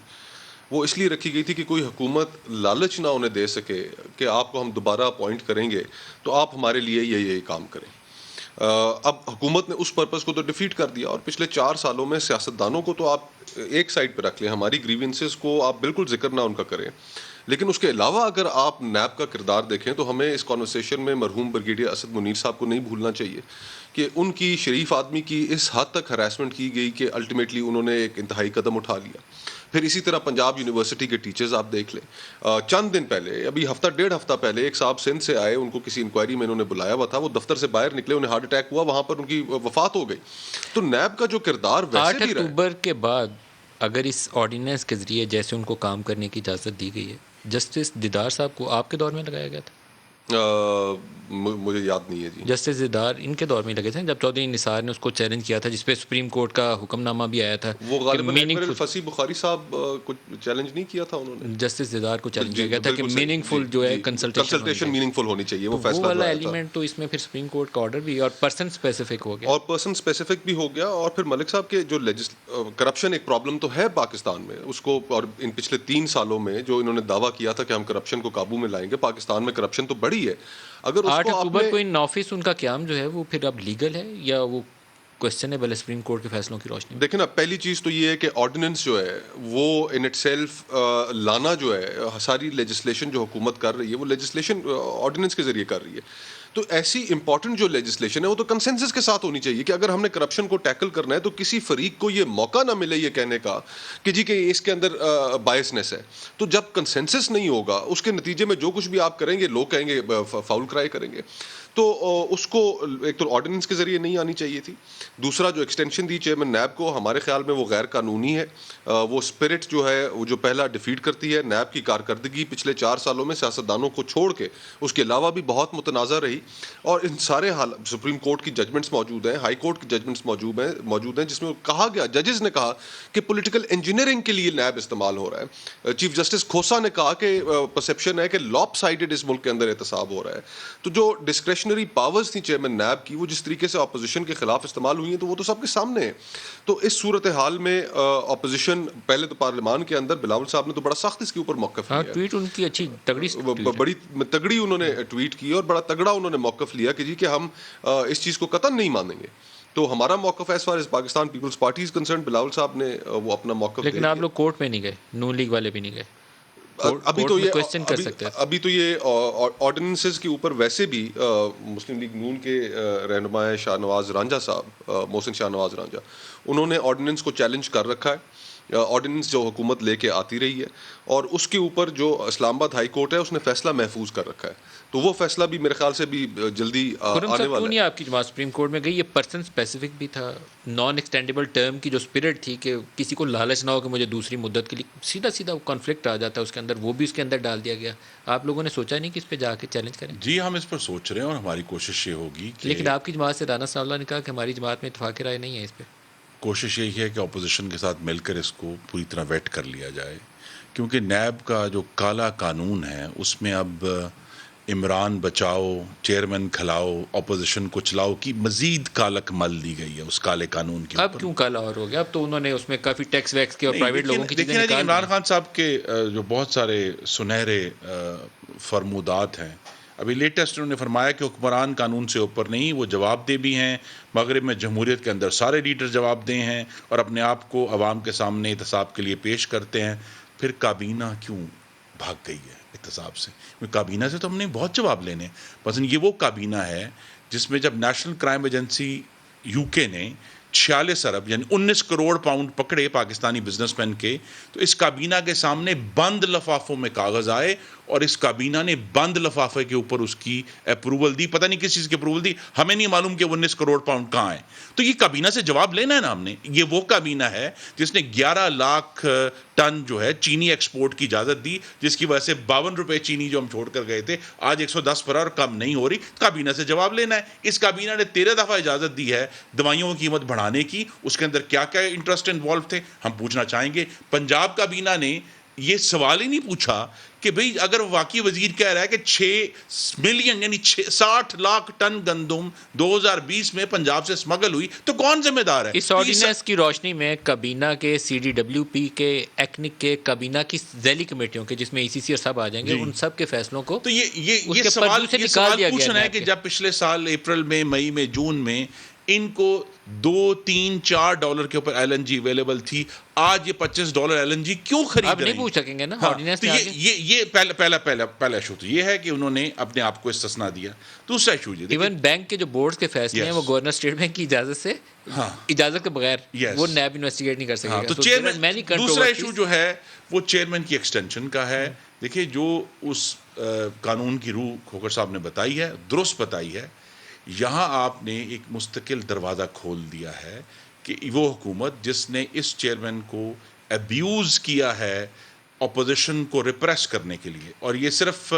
وہ اس لیے رکھی گئی تھی کہ کوئی حکومت لالچ نہ انہیں دے سکے کہ آپ کو ہم دوبارہ اپوائنٹ کریں گے تو آپ ہمارے لیے یہی کام کریں۔ اب حکومت نے اس پرپس کو تو ڈیفیٹ کر دیا، اور پچھلے 4 سالوں میں سیاستدانوں کو تو آپ ایک سائڈ پہ رکھ لیں، ہماری گریونسز کو آپ بالکل ذکر نہ ان کا کریں، لیکن اس کے علاوہ اگر آپ نیب کا کردار دیکھیں تو ہمیں اس کانورسیشن میں مرحوم بریگیڈیئر اسد منیر صاحب کو نہیں بھولنا چاہیے کہ ان کی شریف آدمی کی اس حد تک ہراسمنٹ کی گئی کہ الٹیمیٹلی انہوں نے ایک انتہائی قدم اٹھا لیا۔ پھر اسی طرح پنجاب یونیورسٹی کے ٹیچرز آپ دیکھ لیں، چند دن پہلے، ابھی ڈیڑھ ہفتہ پہلے، ایک صاحب سندھ سے آئے، ان کو کسی انکوائری میں انہوں نے بلایا ہوا تھا، وہ دفتر سے باہر نکلے، انہیں ہارٹ اٹیک ہوا، وہاں پر ان کی وفات ہو گئی۔ تو نیب کا جو کردار ویسے 8 بھی رہا ہے، اکتوبر کے بعد اگر اس آرڈیننس کے ذریعے جیسے ان کو کام کرنے کی اجازت دی گئی ہے، جسٹس دیدار صاحب کو آپ کے دور میں لگایا گیا تھا؟ مجھے یاد نہیں ہے جی۔ جسٹس دیدار ان کے دور میں لگے تھے جب چودھری نثار نے اس کو چیلنج کیا تھا، جس پہ سپریم کورٹ کا حکم نامہ بھی آیا تھا۔ وہ غالباً اکبر الفصیح بخاری صاحب کو چیلنج نہیں کیا تھا انہوں نے، جسٹس دیدار کو چیلنج کیا گیا تھا کہ میننگ فل جو ہے کنسلٹیشن میننگ فل ہونی چاہیے، وہ وہ فیصلہ والا جو ایلیمنٹ تو اس میں پھر سپریم کورٹ کا آرڈر بھی اور پرسن اسپیسیفک ہو گیا، اور پرسن اسپیسیفک بھی ہو گیا۔ اور پھر ملک صاحب کے جو کرپشن ایک پرابلم تو ہے پاکستان میں، اس کو، اور ان پچھلے 3 سالوں میں جو انہوں نے دعویٰ کیا تھا کہ ہم کرپشن کو قابو میں لائیں گے، پاکستان میں کرپشن تو بڑی ہے۔ اگر 8 اکتوبر کو ان آفس ان کا قیام جو ہے وہ پھر اب لیگل ہے یا وہ کوشچنیبل ہے سپریم کورٹ کے فیصلوں کی روشنی میں؟ دیکھیں نا، پہلی چیز تو یہ ہے کہ آرڈیننس جو ہے وہ ان اٹ سیلف لانا جو ہے، ساری لیجسلیشن جو حکومت کر رہی ہے وہ لیجسلیشن آرڈیننس کے ذریعے کر رہی ہے۔ تو ایسی امپورٹنٹ جو لیجسلیشن ہے وہ تو کنسنسس کے ساتھ ہونی چاہیے کہ اگر ہم نے کرپشن کو ٹیکل کرنا ہے تو کسی فریق کو یہ موقع نہ ملے یہ کہنے کا کہ جی کہ اس کے اندر بائسنس ہے۔ تو جب کنسنسس نہیں ہوگا اس کے نتیجے میں جو کچھ بھی آپ کریں گے لوگ کہیں گے فاؤل کرائی کریں گے۔ تو اس کو ایک تو آرڈیننس کے ذریعے نہیں آنی چاہیے تھی، دوسرا جو ایکسٹینشن دی چیئرمین نیب کو ہمارے خیال میں وہ غیر قانونی ہے۔ وہ اسپرٹ جو ہے وہ جو پہلا ڈیفیٹ کرتی ہے، نیب کی کارکردگی پچھلے 4 سالوں میں سیاستدانوں کو چھوڑ کے اس کے علاوہ بھی بہت متنازع رہی، اور ان سارے سپریم کورٹ کی ججمنٹس موجود ہیں، ہائی کورٹ کی ججمنٹس موجود ہیں جس میں کہا گیا، ججز نے کہا کہ پولیٹیکل انجینئرنگ کے لیے نیب استعمال ہو رہا ہے۔ چیف جسٹس کھوسا نے کہا کہ پرسیپشن ہے کہ لاپ سائڈڈ اس ملک کے اندر احتساب ہو رہا ہے۔ تو جو ڈسکریشنری پاورز تھیں چیئرمین نیب کی، وہ جس طریقے سے اپوزیشن کے خلاف استعمال ہوئی ہیں تو وہ تو سب کے سامنے ہے۔ تو اس صورتحال میں اپوزیشن پہلے تو پارلیمان کے اندر بلاول صاحب نے تو بڑا سخت اس کے اوپر موقف لیا، ٹویٹ ان کی اچھی بڑی تگڑی انہوں نے ٹویٹ کی اور بڑا تگڑا انہوں نے موقف لیا کہ جی کہ ہم اس چیز کو قطعاً نہیں مانیں گے۔ تو ہمارا موقف as far as Pakistan Peoples Party is concerned, Bilawal صاحب نے وہ اپنا موقف، لیکن آپ لوگ کورٹ میں نہیں گئے، نون لیگ والے بھی نہیں گئے، ابھی تو یہ آرڈیننسز کے اوپر ویسے بھی مسلم لیگ نون کے رہنما شاہ نواز رانجھا صاحب، محسن شاہ نواز رانجھا، انہوں نے آرڈیننس کو چیلنج کر رکھا ہے۔ آرڈیننس جو حکومت لے کے آتی رہی ہے اور اس کے اوپر جو اسلام آباد ہائی کورٹ ہے اس نے فیصلہ محفوظ کر رکھا ہے، تو وہ فیصلہ بھی میرے خیال سے بھی جلدی آنے والا ہے۔ آپ کی جماعت سپریم کورٹ میں گئی، یہ پرسن اسپیسیفک بھی تھا، نان ایکسٹینڈیبل ٹرم کی جو اسپرٹ تھی کہ کسی کو لالچ نہ ہو کہ مجھے دوسری مدت کے لیے، سیدھا کانفلکٹ آ جاتا ہے اس کے اندر، وہ بھی اس کے اندر ڈال دیا گیا۔ آپ لوگوں نے سوچا نہیں کہ اس پہ جا کے چیلنج کریں؟ جی ہم اس پر سوچ رہے ہیں اور ہماری کوشش یہ ہوگی کہ، لیکن آپ کی جماعت سے رانا صاحب نے کہا کہ ہماری جماعت میں اتفاق رائے نہیں ہے اس پہ۔ کوشش یہی ہے کہ اپوزیشن کے ساتھ مل کر اس کو پوری طرح ویٹ کر لیا جائے، کیونکہ نیب کا جو کالا قانون ہے اس میں اب عمران بچاؤ، چیئرمین کھلاؤ، اپوزیشن کو چلاؤ کی مزید کالک مل دی گئی ہے اس کالے قانون کی۔ اب کیوں کالا اور ہو گیا؟ اب تو انہوں نے اس میں کافی ٹیکس ویکس کے اور پرائیویٹ لوگوں کی چیزیں نکال دی۔ عمران خان صاحب کے جو بہت سارے سنہرے فرمودات ہیں، ابھی لیٹسٹ انہوں نے فرمایا کہ حکمران قانون سے اوپر نہیں، وہ جواب دہ بھی ہیں، مغرب میں جمہوریت کے اندر سارے لیڈر جواب دہ ہیں اور اپنے آپ کو عوام کے سامنے احتساب کے لیے پیش کرتے ہیں۔ پھر کابینہ کیوں بھاگ گئی ہے احتساب سے؟ کابینہ سے تو ہم نے بہت جواب لینے، بس یہ وہ کابینہ ہے جس میں جب نیشنل کرائم ایجنسی UK نے 46 ارب یعنی 19 کروڑ پاؤنڈ پکڑے پاکستانی بزنس مین کے، تو اس کابینہ کے سامنے بند لفافوں میں کاغذ آئے اور اس کابینہ نے بند لفافے کے اوپر اس کی اپروول دی. پتہ نہیں کس چیز کی اپروول دی, ہمیں نہیں معلوم کہ 19 کروڑ پاؤنڈ کہاں ہے. تو یہ کابینہ سے جواب لینا ہے نا ہم نے. یہ وہ کابینہ ہے جس نے 11 لاکھ ٹن جو ہے چینی ایکسپورٹ کی اجازت دی, جس کی وجہ سے 52 روپے چینی جو ہم چھوڑ کر گئے تھے آج 110 پر اور کم نہیں ہو رہی. کابینہ سے جواب لینا ہے. اس کابینہ نے 13 دفعہ اجازت دی ہے دوائیوں کی قیمت بڑھانے کی. اس کے اندر کیا کیا انٹرسٹ انوالو تھے ہم پوچھنا چاہیں گے. پنجاب کابینہ نے یہ سوال ہی نہیں پوچھا کہ بھئی اگر واقعی وزیر کہہ رہا ہے کہ 6 ملین یعنی 60 لاکھ ٹن گندم 2020 میں پنجاب سے اسمگل ہوئی, تو کون ذمہ دار ہے؟ اس آرڈیننس کی روشنی میں کابینہ کے CDWP کے ایکنک کے کابینہ کی ذیلی کمیٹیوں کے جس میں ECC اور سب آ جائیں گے ان سب کے فیصلوں کو تو یہ سوال پوچھنا ہے کہ جب پچھلے سال اپریل میں مئی میں جون میں ان کو $2-3-4 کے اوپر LNG اویلیبل تھی, آج یہ $25 LNG کیوں خرید رہے ہیں؟ اب نہیں پوچھ سکیں گے نا. یہ پہلا ایشو تو یہ ہے کہ انہوں نے اپنے آپ کو استثنا دیا. دوسرا ایشو یہ ایون بینک کے جو بورڈز کے فیصلے ہیں وہ گورنر اسٹیٹ بینک کی اجازت سے اجازت کے بغیر وہ نیب انویسٹیگیٹ نہیں کر سکے گا. تو چیئرمین دوسرا ایشو جو ہے وہ چیئرمین کی ایکسٹینشن کا ہے. دیکھیے جو اس قانون کی روح کھوکھر صاحب نے بتائی ہے درست بتائی ہے. یہاں آپ نے ایک مستقل دروازہ کھول دیا ہے کہ وہ حکومت جس نے اس چیئرمین کو ابیوز کیا ہے اپوزیشن کو ریپریس کرنے کے لیے, اور یہ صرف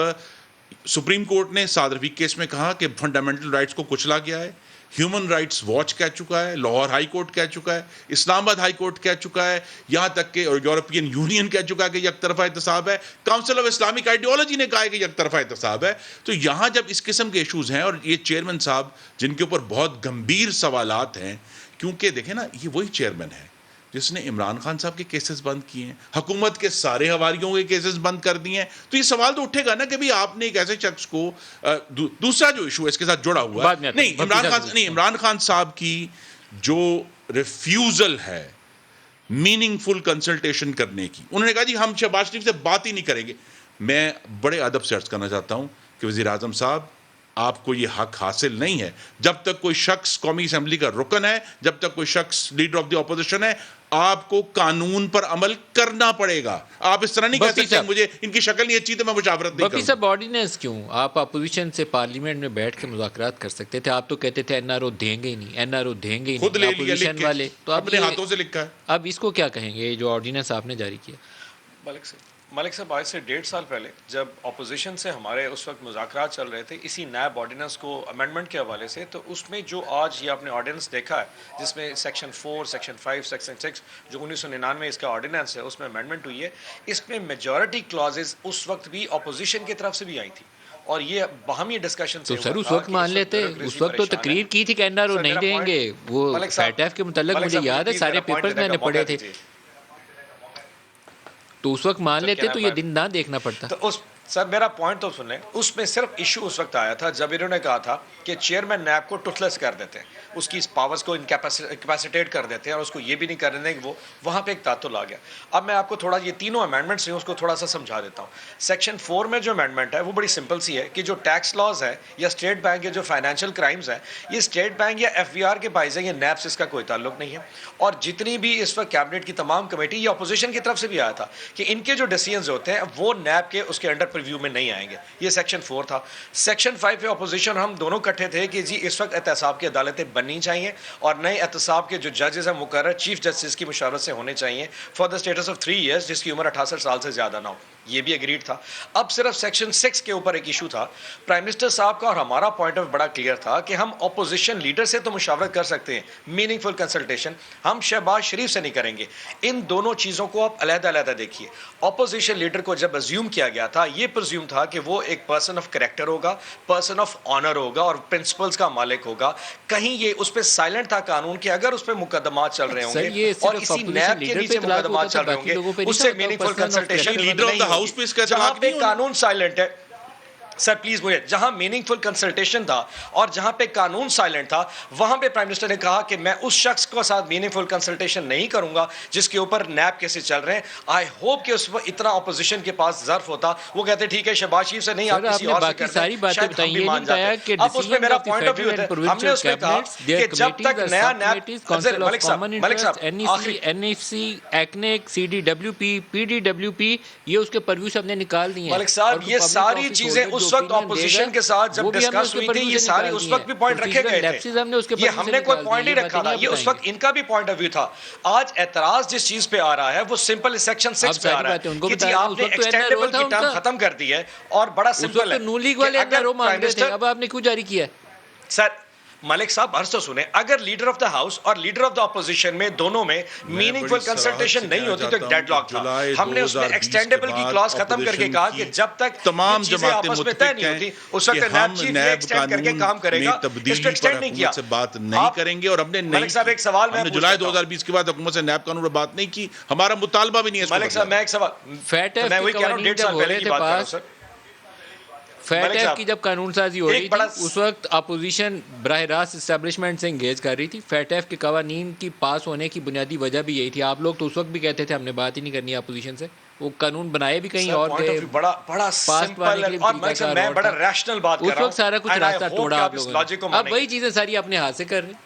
سپریم کورٹ نے صادر رفیق کیس میں کہا کہ فنڈامنٹل رائٹس کو کچلا گیا ہے, ہیومن رائٹس واچ کہہ چکا ہے, لاہور ہائی کورٹ کہہ چکا ہے, اسلام آباد ہائی کورٹ کہہ چکا ہے, یہاں تک کہ یورپین یونین کہہ چکا ہے کہ یک طرفہ احتساب ہے, کاؤنسل آف اسلامک آئیڈیالوجی نے کہا ہے کہ یک طرفہ احتساب ہے. تو یہاں جب اس قسم کے ایشوز ہیں اور یہ چیئرمین صاحب جن کے اوپر بہت گمبھیر سوالات ہیں, کیونکہ دیکھیں نا یہ وہی چیئرمین ہے جس نے عمران خان صاحب کے کیسز بند کیے ہیں, حکومت کے سارے حواریوں کے کیسز بند کر دیے ہیں. تو یہ سوال تو اٹھے گا نا کہ بھی آپ نے ایک ایسے شخص کو دوسرا جو ایشو ہے اس کے ساتھ جڑا ہوا ہے نہیں عمران خان صاحب کی جو ریفیوزل ہے میننگ فل کنسلٹیشن کرنے کی, انہوں نے کہا جی ہم شہباز شریف سے بات ہی نہیں کریں گے. میں بڑے ادب سے عرض کرنا چاہتا ہوں کہ وزیر اعظم صاحب آپ کو یہ حق حاصل نہیں ہے. جب تک کوئی شخص قومی اسمبلی کا رکن ہے, جب تک کوئی شخص لیڈر آف دی اپوزیشن ہے, آپ کو قانون پر عمل کرنا پڑے گا. آپ اس طرح نہیں کہہ سکتے مجھے ان کی شکل نہیں اچھی تو میں مشاورت نہیں کروں. صاحب آرڈیننس کیوں آپ اپوزیشن سے پارلیمنٹ میں بیٹھ کے مذاکرات کر سکتے تھے. آپ تو کہتے تھے NRO دیں گے ہی نہیں, NRO دیں گے ہی نہیں, خود لے لیا لکھ کے تو اپنے ہاتھوں سے لکھا ہے. اب اس کو کیا کہیں گے جو آرڈیننس آپ نے جاری کیا؟ ملک صاحب آج سے 1.5 سال پہلے جب اپوزیشن سے ہمارے اس وقت مذاکرات چل رہے تھے اسی نیب آرڈیننس کو امینڈمنٹ کے حوالے سے, تو اس میں جو آج یہ آپ نے آرڈیننس دیکھا ہے جس میں سیکشن 4, سیکشن 5, سیکشن 6 جو 1999 اس کا آرڈیننس ہے اس میں امینڈمنٹ ہوئی ہے. اس میں میجورٹی کلازز اس وقت بھی اپوزیشن کی طرف سے بھی آئی تھی اور یہ باہمی ڈسکشن سے. تو سر اس وقت مان لیتے, اس وقت تو تقریر کی تھی کہ NRO نہیں دیں گے. وہ FATF کے متعلق مجھے یاد ہے سارے پیپرز میں نے پڑھے تھے, تو اس وقت مان لیتے تو یہ دن نہ دیکھنا پڑتا. تو اس سر میرا پوائنٹ تو سن لیں, اس میں صرف ایشو اس وقت آیا تھا جب انہوں نے کہا تھا کہ چیئرمین نیب کو ٹوتھلیس کر دیتے ہیں, اس کی پاورز کو انکیپیسیٹیٹ کر دیتے ہیں اور اس کو یہ بھی نہیں کر دیتے کہ وہ وہاں پہ ایک تعطل آ گیا. اب میں آپ کو تھوڑا یہ تینوں امینڈمنٹس ہیں اس کو تھوڑا سا سمجھا دیتا ہوں. سیکشن 4 میں جو امینڈمنٹ ہے وہ بڑی سمپل سی ہے کہ جو ٹیکس لاز ہے یا اسٹیٹ بینک کے جو فائنینشیل کرائمز ہیں یہ اسٹیٹ بینک یا FVR کے باعث ہے, یہ نیب سے اس کا کوئی تعلق نہیں ہے. اور جتنی بھی اس وقت کیبنٹ کی تمام کمیٹی یہ اپوزیشن کی طرف سے بھی آیا تھا کہ ان کے جو ڈیسیژنز ہوتے ہیں وہ نیب کے اس کے انڈر پریویو میں نہیں آئیں گے. یہ سیکشن 4 تھا. سیکشن 5 پہ اپوزیشن ہم دونوں کٹھے تھے کہ جی اس وقت احتساب کی عدالتیں بننی چاہیے اور نئے احتساب کے جو ججز ہیں مقرر چیف جسٹس کی مشاورت سے ہونے چاہیے for the status of 3 years جس کی عمر 68 سال سے زیادہ نہ ہو. یہ بھی اگریڈ تھا. اب صرف سیکشن 6 کے اوپر ایک ایشو تھا. پرائم منسٹر صاحب کا اور ہمارا پوائنٹ آف بڑا کلیئر تھا کہ ہم اپوزیشن لیڈر سے تو مشاورت کر سکتے ہیں, میننگ فل کنسلٹیشن ہم شہباز شریف سے نہیں کریں گے. ان دونوں چیزوں کو آپ علیحدہ علیحدہ دیکھیے. اپوزیشن لیڈر کو جب ازیوم کیا گیا تھا یہ پرزیوم تھا کہ وہ ایک پرسن آف کریکٹر ہوگا, پرسن آف آنر ہوگا اور پرنسپلز کا مالک ہوگا. کہیں یہ اس پہ سائلنٹ تھا قانون کہ اگر اس پہ مقدمات چل رہے ہوں گے اور اسی نیب کے نیچے مقدمات چل رہے ہوں گے اس سے meaningful consultation leader of the house پہ اس کا جہاں پہ قانون سائلنٹ ہے. سر پلیز مجھے جہاں میننگ فل کنسلٹیشن تھا اور جہاں پہ قانون سائلنٹ تھا وہاں پہ پرائم منسٹر نے کہا کہ میں اس شخص کو ساتھ میننگ فل کنسلٹیشن نہیں کروں گا جس کے اوپر نیب کیسز چل رہے ہیں. آئی ہوپ کہ اس وقت اتنا اپوزیشن کے پاس ظرف ہوتا, وہ کہتے ٹھیک ہے شہباز شریف سے نہیں, آپ کسی اور سے کرتے ہیں, شاید ہم بھی مان جاتے. اب اس میں میرا پوائنٹ آف ویو ہے, ہم نے اس میں کہا کہ جب تک نیا نیب ملک صاحب NEC, ایکنیک, CDWP, PDWP یہ اس کے پرویو سے ہم نے نکال دی ہیں. ملک صاحب یہ ساری چیزیں اس وقت اپوزیشن کے ساتھ جب ڈسکس ہوئی تھی, یہ ساری اس وقت بھی پوائنٹ رکھے گئے تھے, یہ ہم نے کوئی پوائنٹ نہیں رکھا تھا, یہ اس وقت ان کا بھی پوائنٹ آف ویو تھا. آج اعتراض جس چیز پہ آ رہا ہے وہ سمپل سیکشن 6 پہ آ رہا ہے کہ جی آپ نے ایکسٹینڈیبل کی ٹرم ختم کر دی ہے, اور بڑا سمپل ہے. نون لیگ والے مانگ رہے تھے, اب آپ نے کیوں جاری کیا ہے؟ سر ملک صاحب عرض تو سنیں, اگر لیڈر آف دا ہاؤس اور لیڈر آف دا اپوزیشن میں دونوں میں میننگ فل کنسلٹیشن نہیں ہوتی تو ایک ڈیڈ لاک تھا. ہم نے اس میں ایکسٹینڈیبل کی کلاس ختم کر کے کہا کہ جب تک تمام چیزیں آپس میں طے نہیں ہوتی اس وقت نیب چیف یہ ایکسٹینڈ کر کے کام کرے گا, اس کو ایکسٹینڈ نہیں کیا. سے بات نہیں کریں گے, اور ہم نے ملک صاحب ایک سوال میں جولائی 2020 کے بعد حکومت سے نیب قانون پر بات نہیں کی, ہمارا مطالبہ بھی نہیں ہے. ملک صاحب میں ایک سوال, میں وہی کہہ رہا ہوں 1.5 سال پہلے کی بات کر رہا ہوں سر. فیٹ ایف کی جب قانون سازی ہو رہی تھی اس وقت اپوزیشن براہ راست اسٹیبلشمنٹ سے انگیج کر رہی تھی. فیٹ ایف کے قوانین کی پاس ہونے کی بنیادی وجہ بھی یہی تھی. آپ لوگ تو اس وقت بھی کہتے تھے ہم نے بات ہی نہیں کرنی اپوزیشن سے, وہ قانون بنائے بھی کہیں اور تھے, بڑا سمپل ہے, اور میں بڑا ریشنل بات کر رہا ہوں. اس وقت سارا کچھ راستہ توڑا آپ لوگوں نے, اب وہی چیزیں ساری اپنے ہاتھ سے کر رہے ہیں,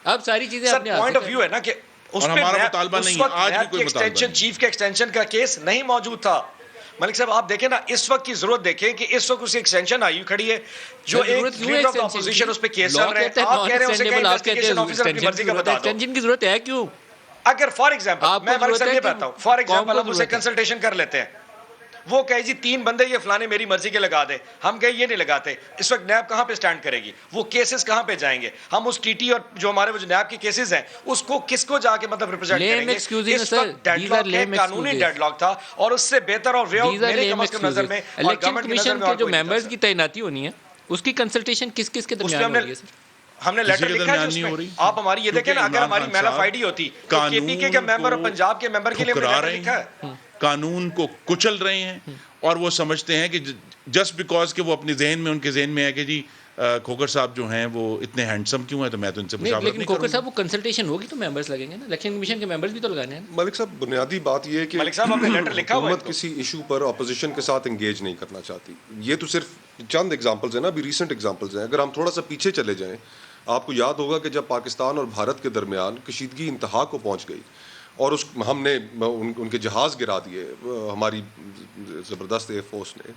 اب ساری چیزیں اپنے ہاتھ سے. پوائنٹ آف ویو ہے نا کہ اس پہ مطالبہ نہیں ہے, آج بھی کوئی ایکسٹینشن چیف کے ایکسٹینشن کا کیس نہیں موجود تھا. ملک صاحب آپ دیکھیں نا اس وقت کی ضرورت دیکھیں کہ اس وقت اس کی ایکسٹینشن آئی کھڑی ہے جو ایک لیڈر آف اپوزیشن اس پہ کیس چل رہے ہیں, آپ کہہ رہے ہیں اسے کہ انویسٹیگیشن آفیسر اپنی مرضی کا بتا دو. ایکسٹینشن کی ضرورت ہے کیوں؟ اگر فار ایگزامپل میں ملک صاحب یہ بتاتا ہوں, فار ایگزامپل ہم اسے کنسلٹیشن کر لیتے ہیں, وہ کہے جی 3 بندے یہ فلانے میری مرضی کے لگا دے, ہم کہیں یہ نہیں لگاتے, اس وقت نیب کہاں پہ سٹینڈ کرے گی, وہ کیسز کہاں پہ جائیں گے, ہم اس ٹی ٹی اور جو ہمارے وہ نیب کے کیسز ہیں اس کو کس کو جا کے مطلب ریپرزینٹ کریں گے. اس وقت ڈیڈ لاک ہے, قانونی ڈیڈ لاک تھا, اور اس سے بہتر اور وے آؤٹ میرے کم از کم نظر میں اور الیکشن کمیشن کے جو ممبرز کی تعیناتی ہونی ہے اس کی کنسلٹیشن کس کس کے درمیان ہو رہی ہے سر؟ ہم نے لیٹر لکھا ہے اس میں, آپ ہماری یہ دیکھیں نا, اگر ہماری میل آف آئی ڈی ہوتی تو کے پی کے ممبر اور پنجاب کے ممبر کے لیے ہم نے لیٹر لکھا ہے. قانون کو کچل رہے ہیں اور وہ سمجھتے ہیں کہ جسٹ بیکاز کہ وہ اپنے ذہن میں, ان کے ذہن میں ہے کہ جی کھوکر صاحب جو ہیں وہ اتنے ہینڈسم کیوں ہیں تو میں تو ان سے مشاورت نہیں کروں. لیکن کھوکر صاحب وہ کنسلٹیشن ہوگی تو ممبرز لگیں گے نا, الیکشن کمیشن کے ممبرز بھی تو لگانے ہیں. ملک صاحب بنیادی بات یہ ہے کہ ملک صاحب آپ نے لیٹر لکھا ہوا ہے, حکومت کسی ایشو پر اپوزیشن کے ساتھ انگیج نہیں کرنا چاہتی. یہ تو صرف چند ایگزامپلز ہیں نا, ابھی ریسنٹ ایگزامپلز ہیں. اگر ہم تھوڑا سا پیچھے چلے جائیں, آپ کو یاد ہوگا کہ جب پاکستان اور بھارت کے درمیان کشیدگی انتہا کو پہنچ گئی اور ہم نے ان کے جہاز گرا دیے ہماری زبردست ایئر فورس نے,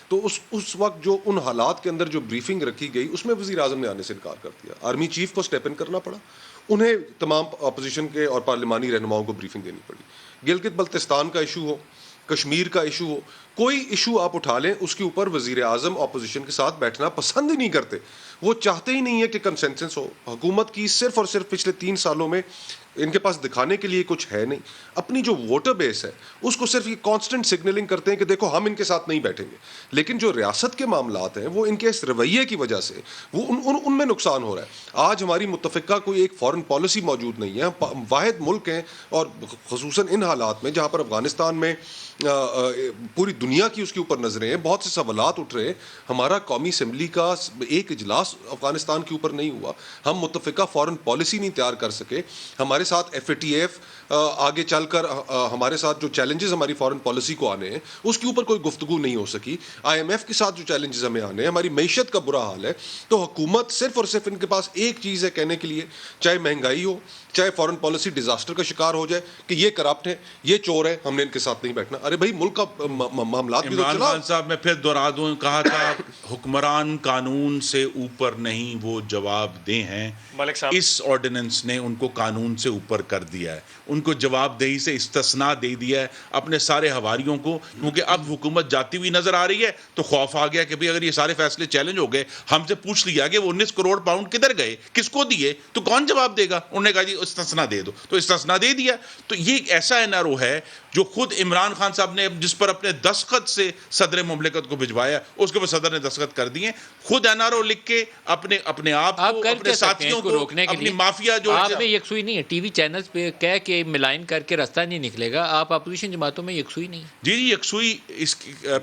تو اس وقت جو ان حالات کے اندر جو بریفنگ رکھی گئی اس میں وزیر اعظم نے آنے سے انکار کر دیا. آرمی چیف کو سٹیپ ان کرنا پڑا, انہیں تمام اپوزیشن کے اور پارلیمانی رہنماؤں کو بریفنگ دینی پڑی. گلگت بلتستان کا ایشو ہو, کشمیر کا ایشو ہو, کوئی ایشو آپ اٹھا لیں اس کے اوپر وزیر اعظم اپوزیشن کے ساتھ بیٹھنا پسند ہی نہیں کرتے. وہ چاہتے ہی نہیں ہے کہ کنسنسس ہو. حکومت کی صرف اور صرف پچھلے 3 سالوں میں ان کے پاس دکھانے کے لیے کچھ ہے نہیں. اپنی جو ووٹر بیس ہے اس کو صرف یہ کانسٹنٹ سگنلنگ کرتے ہیں کہ دیکھو ہم ان کے ساتھ نہیں بیٹھیں گے, لیکن جو ریاست کے معاملات ہیں وہ ان کے اس رویے کی وجہ سے وہ ان میں نقصان ہو رہا ہے. آج ہماری متفقہ کوئی ایک فارن پالیسی موجود نہیں ہے. ہم واحد ملک ہیں, اور خصوصاً ان حالات میں جہاں پر افغانستان میں پوری دنیا کی اس کے اوپر نظریں ہیں, بہت سے سوالات اٹھ رہے ہیں. ہمارا قومی اسمبلی کا ایک اجلاس افغانستان کے اوپر نہیں ہوا, ہم متفقہ فارن پالیسی نہیں تیار کر سکے. ہمارے ساتھ FATF آگے چل کر ہمارے ساتھ جو چیلنجز ہماری فارن پالیسی کو آنے ہیں اس کے اوپر کوئی گفتگو نہیں ہو سکی. IMF کے ساتھ جو چیلنجز ہمیں آنے ہیں, ہماری معیشت کا برا حال ہے. تو حکومت صرف اور صرف ان کے پاس ایک چیز ہے کہنے کے لیے, چاہے مہنگائی ہو, چاہے فارن پالیسی ڈیزاسٹر کا شکار ہو جائے کہ یہ کرپٹ ہے, یہ چور ہے, ہم نے ان کے ساتھ نہیں بیٹھنا. ارے بھائی ملک کا معاملات بھی تو چلا. عمران خان صاحب میں پھر دوہرا دوں, کہا تھا حکمران قانون سے اوپر نہیں, وہ جواب دہ ہیں. اس آرڈیننس نے ان کو قانون سے اوپر کر دیا ہے, ان کو جواب دہی سے استثناء دے دیا ہے اپنے سارے ہواریوں کو. کیونکہ اب حکومت جاتی ہوئی نظر آ رہی ہے تو خوف آ گیا کہ بھئی اگر یہ سارے فیصلے چیلنج ہو گئے, ہم سے پوچھ لیا کہ وہ 19 کروڑ پاؤنڈ کدھر گئے, کس کو دیے, تو کون جواب دے گا. انہوں نے کہا جی استثناء دے دو, تو استثناء دے دیا. تو یہ ایک ایسا NRO ہے جو خود عمران خان صاحب نے جس پر اپنے دستخط سے صدر مملکت کو بھجوایا اس کے اوپر صدر نے دستخط کر دیے. خود این آر او لکھ کے اپنے آپ کو اپنے ساتھیوں کو روکنے کے اپنی لیے مافیا جو آپ میں یکسوئی نہیں ہے. ٹی وی چینلز پہ کہہ کے ملائن کر کے راستہ نہیں نکلے گا. آپ اپوزیشن جماعتوں میں یکسوئی نہیں. جی یکسوئی اس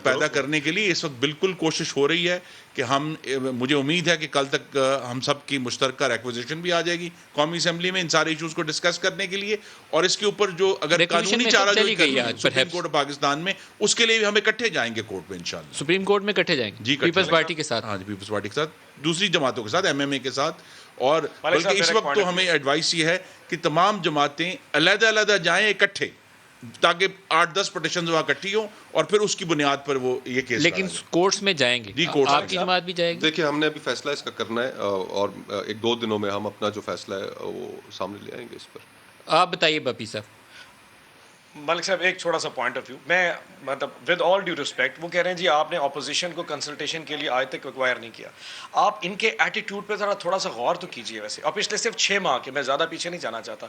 پیدا کرنے کے لیے اس وقت بالکل کوشش ہو رہی ہے کہ مجھے امید ہے کہ کل تک ہم سب کی مشترکہ ریکویزیشن بھی آ جائے گی قومی اسمبلی میں ان سارے ایشوز کو ڈسکس کرنے کے لیے, اور اس کے اوپر جو اگر قانونی چارہ جو سپریم کورٹ آف پاکستان میں اس کے لیے بھی ہم اکٹھے جائیں گے کورٹ میں انشاءاللہ. سپریم کورٹ میں اکٹھے جائیں گے جی پیپلز پارٹی کے ساتھ. ہاں جی پیپلز پارٹی کے ساتھ, دوسری جماعتوں کے ساتھ, ایم ایم اے کے ساتھ. اور بلکہ اس وقت تو ہمیں ایڈوائس یہ ہے کہ تمام جماعتیں علیحدہ علیحدہ جائیں اکٹھے, تاکہ 8-10 پٹیشنز وہاں اکٹھی ہوں اور پھر اس کی بنیاد پر وہ یہ کیس. لیکن کورٹس میں جائیں گے, آپ کی جماعت بھی جائے گی. دیکھیں ہم نے ابھی فیصلہ اس کا کرنا ہے اور 1-2 دنوں میں ہم اپنا جو فیصلہ ہے وہ سامنے لے آئیں گے اس پر. آپ بتائیے بپی صاحب. ملک صاحب ایک چھوٹا سا پوائنٹ آف ویو, میں مطلب ود آل ڈیو ریسپیکٹ, وہ کہہ رہے ہیں جی آپ نے اپوزیشن کو کنسلٹیشن کے لیے آج تک ایکوائر نہیں کیا. آپ ان کے ایٹیٹیوڈ پہ تھوڑا سا غور تو کیجیے. ویسے اور پچھلے صرف 6 ماہ کے, میں زیادہ پیچھے نہیں جانا چاہتا,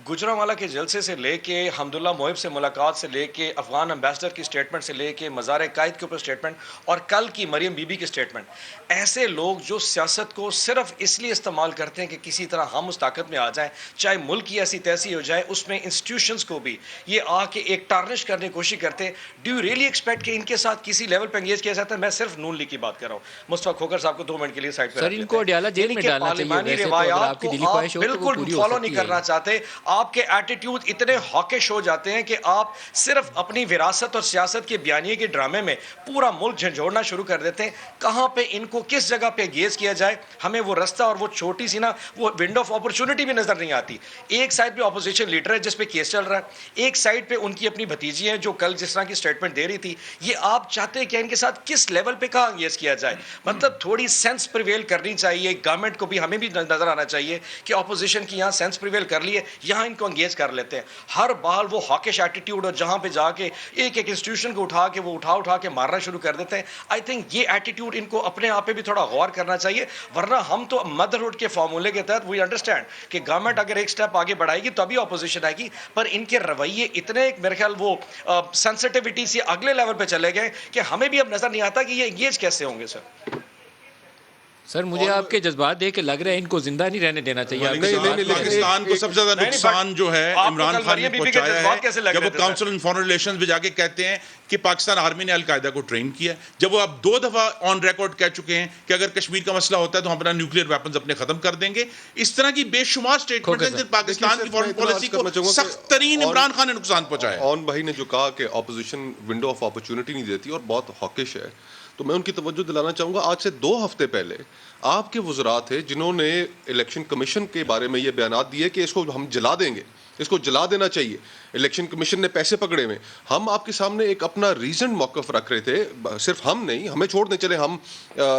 گجرانوالہ کے جلسے سے لے کے حمداللہ محب سے ملاقات سے لے کے افغان امبیسڈر کی اسٹیٹمنٹ سے لے کے مزار قائد کے اوپر اسٹیٹمنٹ اور کل کی مریم بی بی کی اسٹیٹمنٹ, ایسے لوگ جو سیاست کو صرف اس لیے استعمال کرتے ہیں کہ کسی طرح ہم اس طاقت میں آ جائیں, چاہے ملک کی ایسی تیسی ہو جائے, اس میں انسٹیٹیوشنز کو بھی یہ آ کے ایک ٹارنش کرنے کی کوشش کرتے ہیں. ڈو یو ریئلی ایکسپیکٹ کہ ان کے ساتھ کسی لیول پہ انگیج کیا جاتا ہے؟ میں صرف نون لیگ کی بات کر رہا ہوں. مصطفیٰ کھوکھر صاحب کو 2 منٹ کے لیے سائڈ پہ سر ان کو اڈیالہ جیل میں ڈالنا چاہیے. پارلیمانی روایات کو آپ بالکل فالو نہیں کرنا چاہتے. آپ کے ایٹیٹیوڈ اتنے ہاکش ہو جاتے ہیں کہ آپ صرف اپنی وراثت اور سیاست کے بیانیے کے ڈرامے میں پورا ملک جھنجھوڑنا شروع کر دیتے ہیں. کہاں پہ ان کو کس جگہ پہ انگیج کیا جائے, ہمیں وہ رستہ اور وہ چھوٹی سی نا وہ ونڈو آف اپرچونٹی بھی نظر نہیں آتی. ایک سائڈ پہ اپوزیشن لیڈر ہے جس پہ کیس چل رہا ہے, ایک سائڈ پہ ان کی اپنی بھتیجی ہیں جو کل جس طرح کی اسٹیٹمنٹ دے رہی تھی. یہ آپ چاہتے ہیں کہ ان کے ساتھ کس لیول پہ کہاں انگیج کیا جائے؟ مطلب تھوڑی سینس پریویل کرنی چاہیے گورنمنٹ کو بھی, ہمیں بھی نظر آنا چاہیے کہ اپوزیشن کی یہاں سینس پریویل کر لی ہے, یہاں ان کو انگیج کر لیتے ہیں. ہر بال وہ ہاکش ایٹیٹیوڈ اور جہاں پہ جا کے ایک انسٹیٹیوشن کو اٹھا کے وہ اٹھا کے مارنا شروع کر دیتے ہیں. آئی تھنک یہ ایٹیٹیوڈ ان کو اپنے آپ پہ بھی تھوڑا غور کرنا چاہیے, ورنہ ہم تو مدرہڈ کے فارمولے کے تحت وی انڈرسٹینڈ کہ گورنمنٹ اگر ایک سٹیپ آگے بڑھائے گی تو ابھی اپوزیشن آئے گی, پر ان کے رویے اتنے میرے خیال وہ سینسٹیوٹی سے اگلے لیول پہ چلے گئے کہ ہمیں بھی اب نظر نہیں آتا کہ یہ انگیج کیسے ہوں گے. سر مجھے آپ کے جذبات دیکھ کے لگ رہا ہے ان کو زندہ نہیں رہنے دینا چاہیے. پاکستان کو سب سے زیادہ نقصان جو ہے عمران خان نے پہنچایا ہے جب وہ کاؤنسل آن فارن ریلیشنز میں جا کے کہتے ہیں کہ پاکستان آرمی نے القاعدہ کو ٹرین کیا, جب وہ اب 2 دفعہ آن ریکارڈ کہہ چکے ہیں کہ اگر کشمیر کا مسئلہ ہوتا ہے تو ہم اپنا نیوکلیئر ویپنز اپنے ختم کر دیں گے. اس طرح کی بے شمار سٹیٹمنٹ ہیں جن پاکستان کی فارن پالیسی کو سخت ترین عمران خان نے نقصان پہنچایا. اون بھائی نے جو کہا کہ اپوزیشن ونڈو آف اپرچونٹی نہیں دیتی اور بہت ہاکش ہے, تو میں ان کی توجہ دلانا چاہوں گا. آج سے 2 ہفتے پہلے آپ کے وزراء تھے جنہوں نے الیکشن کمیشن کے بارے میں یہ بیانات دیے کہ اس کو ہم جلا دیں گے, اس کو جلا دینا چاہیے. الیکشن کمیشن نے پیسے پکڑے ہوئے. ہم آپ کے سامنے ایک اپنا ریزنڈ موقف رکھ رہے تھے, صرف ہم نہیں, ہمیں چھوڑ دیں چلے ہم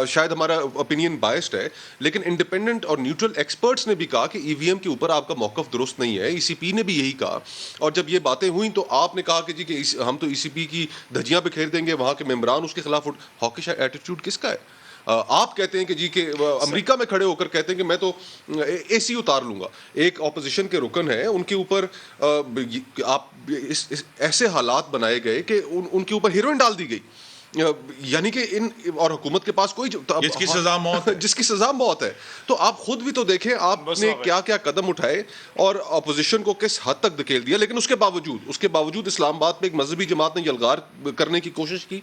شاید ہمارا اوپینین بائسڈ ہے, لیکن انڈیپینڈنٹ اور نیوٹرل ایکسپرٹس نے بھی کہا کہ ای وی ایم کے اوپر آپ کا موقف درست نہیں ہے. ای سی پی نے بھی یہی کہا, اور جب یہ باتیں ہوئیں تو آپ نے کہا کہ جی کہ ہم تو ای سی پی کی دھجیاں پہ کھیر دیں گے, وہاں کے ممبران اس کے خلاف. ہاکش ایٹیٹیوڈ کس کا ہے؟ آپ کہتے ہیں کہ جی کہ امریکہ میں کھڑے ہو کر کہتے ہیں کہ میں تو اے سی اتار لوں گا. ایک اپوزیشن کے رکن ہے, ان کے اوپر آپ ایسے حالات بنائے گئے کہ ان کے اوپر ہیروئن ڈال دی گئی, یعنی کہ ان اور حکومت کے پاس کوئی جس کی سزا موت ہے, جس کی سزا موت ہے. تو آپ خود بھی تو دیکھیں آپ نے کیا کیا قدم اٹھائے اور اپوزیشن کو کس حد تک دھکیل دیا. لیکن اس کے باوجود اسلام آباد میں ایک مذہبی جماعت نے یلغار کرنے کی کوشش کی.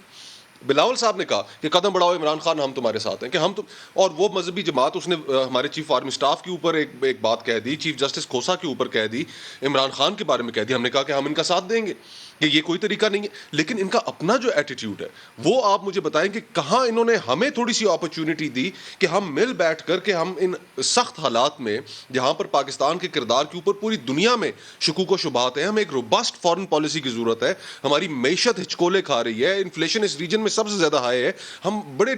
بلاول صاحب نے کہا کہ قدم بڑھاؤ عمران خان, ہم تمہارے ساتھ ہیں, کہ ہم تو, اور وہ مذہبی جماعت اس نے ہمارے چیف آرمی سٹاف کے اوپر ایک بات کہہ دی, چیف جسٹس کھوسا کے اوپر کہہ دی, عمران خان کے بارے میں کہہ دی. ہم نے کہا کہ ہم ان کا ساتھ دیں گے کہ یہ کوئی طریقہ نہیں ہے. لیکن ان کا اپنا جو ایٹیٹیوڈ ہے وہ آپ مجھے بتائیں کہ کہاں انہوں نے ہمیں تھوڑی سی اپرچونٹی دی کہ ہم مل بیٹھ کر کے ہم ان سخت حالات میں جہاں پر پاکستان کے کردار کے اوپر پوری دنیا میں شکوک و شبہات ہیں, ہمیں ایک روبسٹ فارن پالیسی کی ضرورت ہے. ہماری معیشت ہچکولے کھا رہی ہے, انفلیشن اس ریجن میں سب سے زیادہ ہائی ہے, ہم بڑے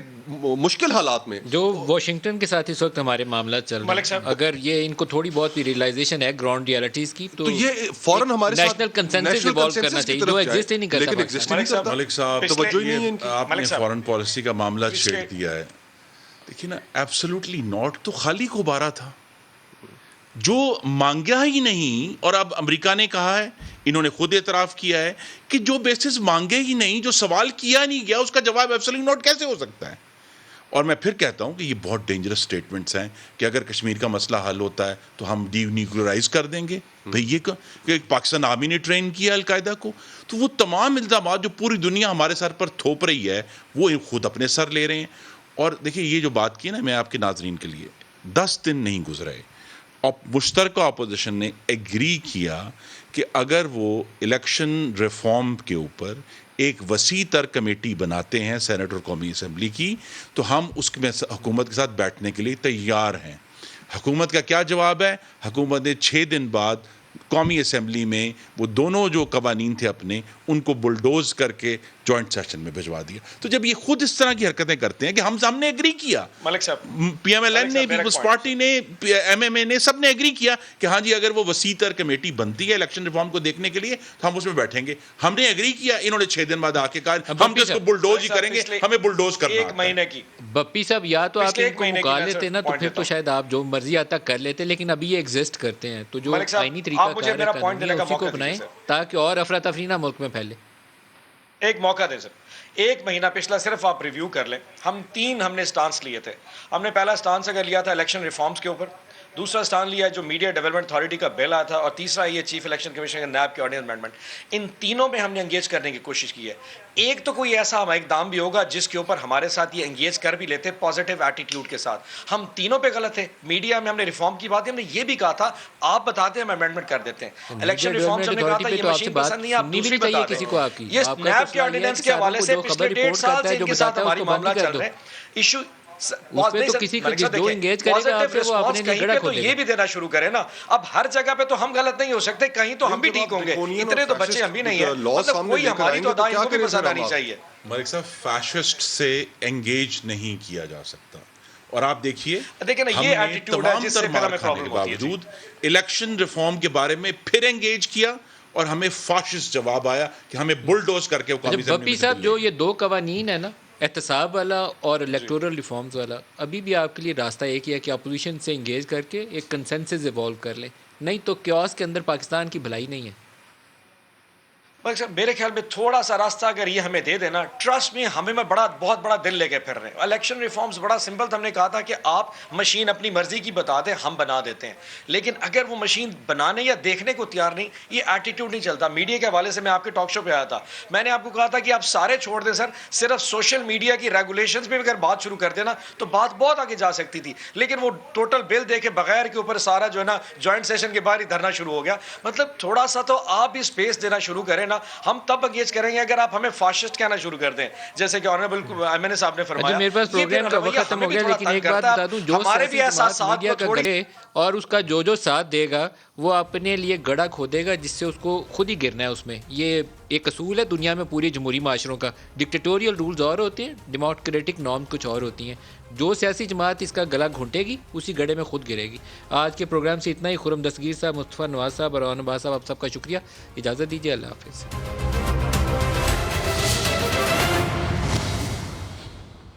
مشکل حالات میں. جو واشنگٹن کے ساتھ اس وقت ہمارے معاملات چل رہے ہیں, اگر یہ ان کو تھوڑی بہت بھی ریئلائزیشن ہے گراؤنڈ ریالٹیز کی تو یہ فوراً ہمارے ساتھ نیشنل کنسنسس ایوالو کرنا چاہیے جو ایگزسٹ ہی نہیں کرتا. ملک صاحب توجہ ہی نہیں, آپ نے فارن پالیسی کا معاملہ چھیڑ دیا ہے. دیکھیے نا, ایبسولوٹلی ناٹ تو خالی غبارہ تھا. جو مانگا ہی نہیں. اور اب امریکہ نے کہا ہے, انہوں نے خود اعتراف کیا ہے کہ جو بیسس مانگے ہی نہیں, جو سوال کیا نہیں گیا, اس کا جواب ایبسولوٹ نوٹ کیسے ہو سکتا ہے. اور میں پھر کہتا ہوں کہ یہ بہت ڈینجرس سٹیٹمنٹس ہیں کہ اگر کشمیر کا مسئلہ حل ہوتا ہے تو ہم ڈی نیوکلرائز کر دیں گے. بھئی یہ کہ پاکستان آرمی نے ٹرین کیا القاعدہ کو, تو وہ تمام الزامات جو پوری دنیا ہمارے سر پر تھوپ رہی ہے وہ خود اپنے سر لے رہے ہیں. اور دیکھیں یہ جو بات کی نا, میں آپ کے ناظرین کے لیے 10 دن نہیں گزرے, مشترکہ اپوزیشن نے ایگری کیا کہ اگر وہ الیکشن ریفارم کے اوپر ایک وسیع تر کمیٹی بناتے ہیں سینٹ اور قومی اسمبلی کی, تو ہم اس میں حکومت کے ساتھ بیٹھنے کے لیے تیار ہیں. حکومت کا کیا جواب ہے؟ حکومت نے 6 دن بعد قومی اسمبلی میں وہ دونوں جو قوانین تھے اپنے, ان کو بلڈوز کر کے جوائنٹ سیشن میں بھجوا دیا. تو جب یہ خود اس طرح کی حرکتیں کرتے ہیں کہ ہم نے ایگری کیا, ملک صاحب, پی ایم ایل این نے, پیپلز پارٹی نے, ایم ایم اے نے, سب نے ایگری کیا کہ ہاں جی اگر وہ وسیع تر کمیٹی بنتی ہے الیکشن ریفارم کو دیکھنے کے لیے تو ہم اس میں بیٹھیں گے. ہم نے ایگری کیا, انہوں نے 6 دن بعد آ کے کہا ہم تو اس کو بلڈوز ہی کریں گے, ہمیں بلڈوز کرنا. 1 مہینے کی بپی صاحب, یا تو آپ ان کو مکا لیتے نا, تو پھر تو شاید آپ جو مرضی آتا کر لیتے, لیکن ابھی یہ ایگزسٹ کرتے ہیں, تو جو آئینی طریقہ کار ہے اسی کو اپنائیں تاکہ اور افراتفری نہ ملک میں پھیلے. ایک موقع دیں سر, 1 مہینہ پچھلا صرف آپ ریویو کر لیں. ہم نے سٹانس لیے تھے. ہم نے پہلا سٹانس اگر لیا تھا الیکشن ریفارمز کے اوپر, دوسرا سٹانس لیا جو میڈیا ڈیولپمنٹ اتھارٹی کا بل آیا تھا, اور تیسرا یہ چیف الیکشن کمیشن کے نیب کے آرڈیننس امینڈمنٹ. ان تینوں میں ہم نے انگیج کرنے کی کوشش کی ہے. ایک تو کوئی ایسا ہمارا اقدام بھی ہوگا جس کے اوپر ہمارے ساتھ یہ انگیج کر بھی لیتے پازیٹیو ایٹیٹیوڈ کے ساتھ. ہم تینوں پہ غلط تھے. میڈیا میں ہم نے ریفارم کی بات, ہم نے یہ بھی کہا تھا آپ بتاتے ہیں ہم امینڈمنٹ کر دیتے ہیں. الیکشن ریفارمز ہم نے کہا تھا یہ مشین پسند نہیں, آپ دوسری بتا دیں. یہ نیب کے آرڈیننس کے حوالے سے پچھلے 1.5 سال سے ان کے ساتھ ہماری معاملات چل رہے ہیں. ایشو تو یہ بھی دینا شروع کرے نا. اب ہر جگہ پہ تو ہم غلط نہیں ہو سکتے, کہیں تو ہم بھی ٹھیک ہوں گے. اتنے تو بچے ہم بھی نہیں ہیں, مطلب کوئی ہماری تو ادائیں کو بھی پسند آنی چاہیے. ملک صاحب, فیشسٹ سے انگیج نہیں کیا جا سکتا. اور آپ دیکھیے نا, یہ ایٹیٹیوڈ ہے جس سے پھر ہمیں پرابلم ہوتی ہے. باوجود الیکشن ریفارم کے بارے میں پھر انگیج کیا اور ہمیں فاشسٹ جواب آیا کہ ہمیں بلڈوز کر کے بپی صاحب جو یہ 2 قوانین ہے نا, احتساب والا اور الیکٹورل ریفارمز والا, ابھی بھی آپ کے لیے راستہ ایک ہی ہے کہ اپوزیشن سے انگیج کر کے ایک کنسنسس ایوالو کر لیں, نہیں تو کیوس کے اندر پاکستان کی بھلائی نہیں ہے. میرے خیال میں تھوڑا سا راستہ اگر یہ ہمیں دے دینا, ٹرسٹ میں ہمیں بہت بڑا دل لے کے پھر رہے ہیں. الیکشن ریفارمز بڑا سمپل تھا, ہم نے کہا تھا کہ آپ مشین اپنی مرضی کی بتا دیں, ہم بنا دیتے ہیں. لیکن اگر وہ مشین بنانے یا دیکھنے کو تیار نہیں, یہ ایٹیٹیوڈ نہیں چلتا. میڈیا کے حوالے سے میں آپ کے ٹاک شو پہ آیا تھا, میں نے آپ کو کہا تھا کہ آپ سارے چھوڑ دیں سر, صرف سوشل میڈیا کی ریگولیشنز میں اگر بات شروع کر دینا تو بات بہت آگے جا سکتی تھی. لیکن وہ ٹوٹل بل دے کے بغیر کے اوپر سارا جو ہے نا جوائنٹ سیشن کے باہر ہی دھرنا شروع ہو گیا. مطلب تھوڑا سا تو آپ بھی اسپیس دینا شروع کریں نا. ہم تب انگیج کریں گے اگر آپ ہمیں فاشسٹ کہنا شروع کر دیں, جیسے کہ آنریبل ایم این اے صاحب نے فرمایا. میرے پاس پروگرام کا وقت ختم ہو گیا, لیکن ایک بات بتا دوں, جو سیاسی جماعت میڈیا کا گڑے اور اس کا جو ساتھ دے گا وہ اپنے لیے گڑھا کھودے گا جس سے اس کو خود ہی گرنا ہے. اس میں یہ ایک اصول ہے دنیا میں پوری جمہوری معاشروں کا, ڈکٹیٹوریل رولز اور ہوتے ہیں, ڈیموکریٹک نارم کچھ اور ہوتی ہیں. جو سیاسی جماعت اس کا گلا گھونٹے گی اسی گڑھے میں خود گرے گی. آج کے پروگرام سے اتنا ہی. خرم دستگیر صاحب, مصطفیٰ نواز صاحب اور عون عباس صاحب, آپ سب کا شکریہ. اجازت دیجیے, اللہ حافظ.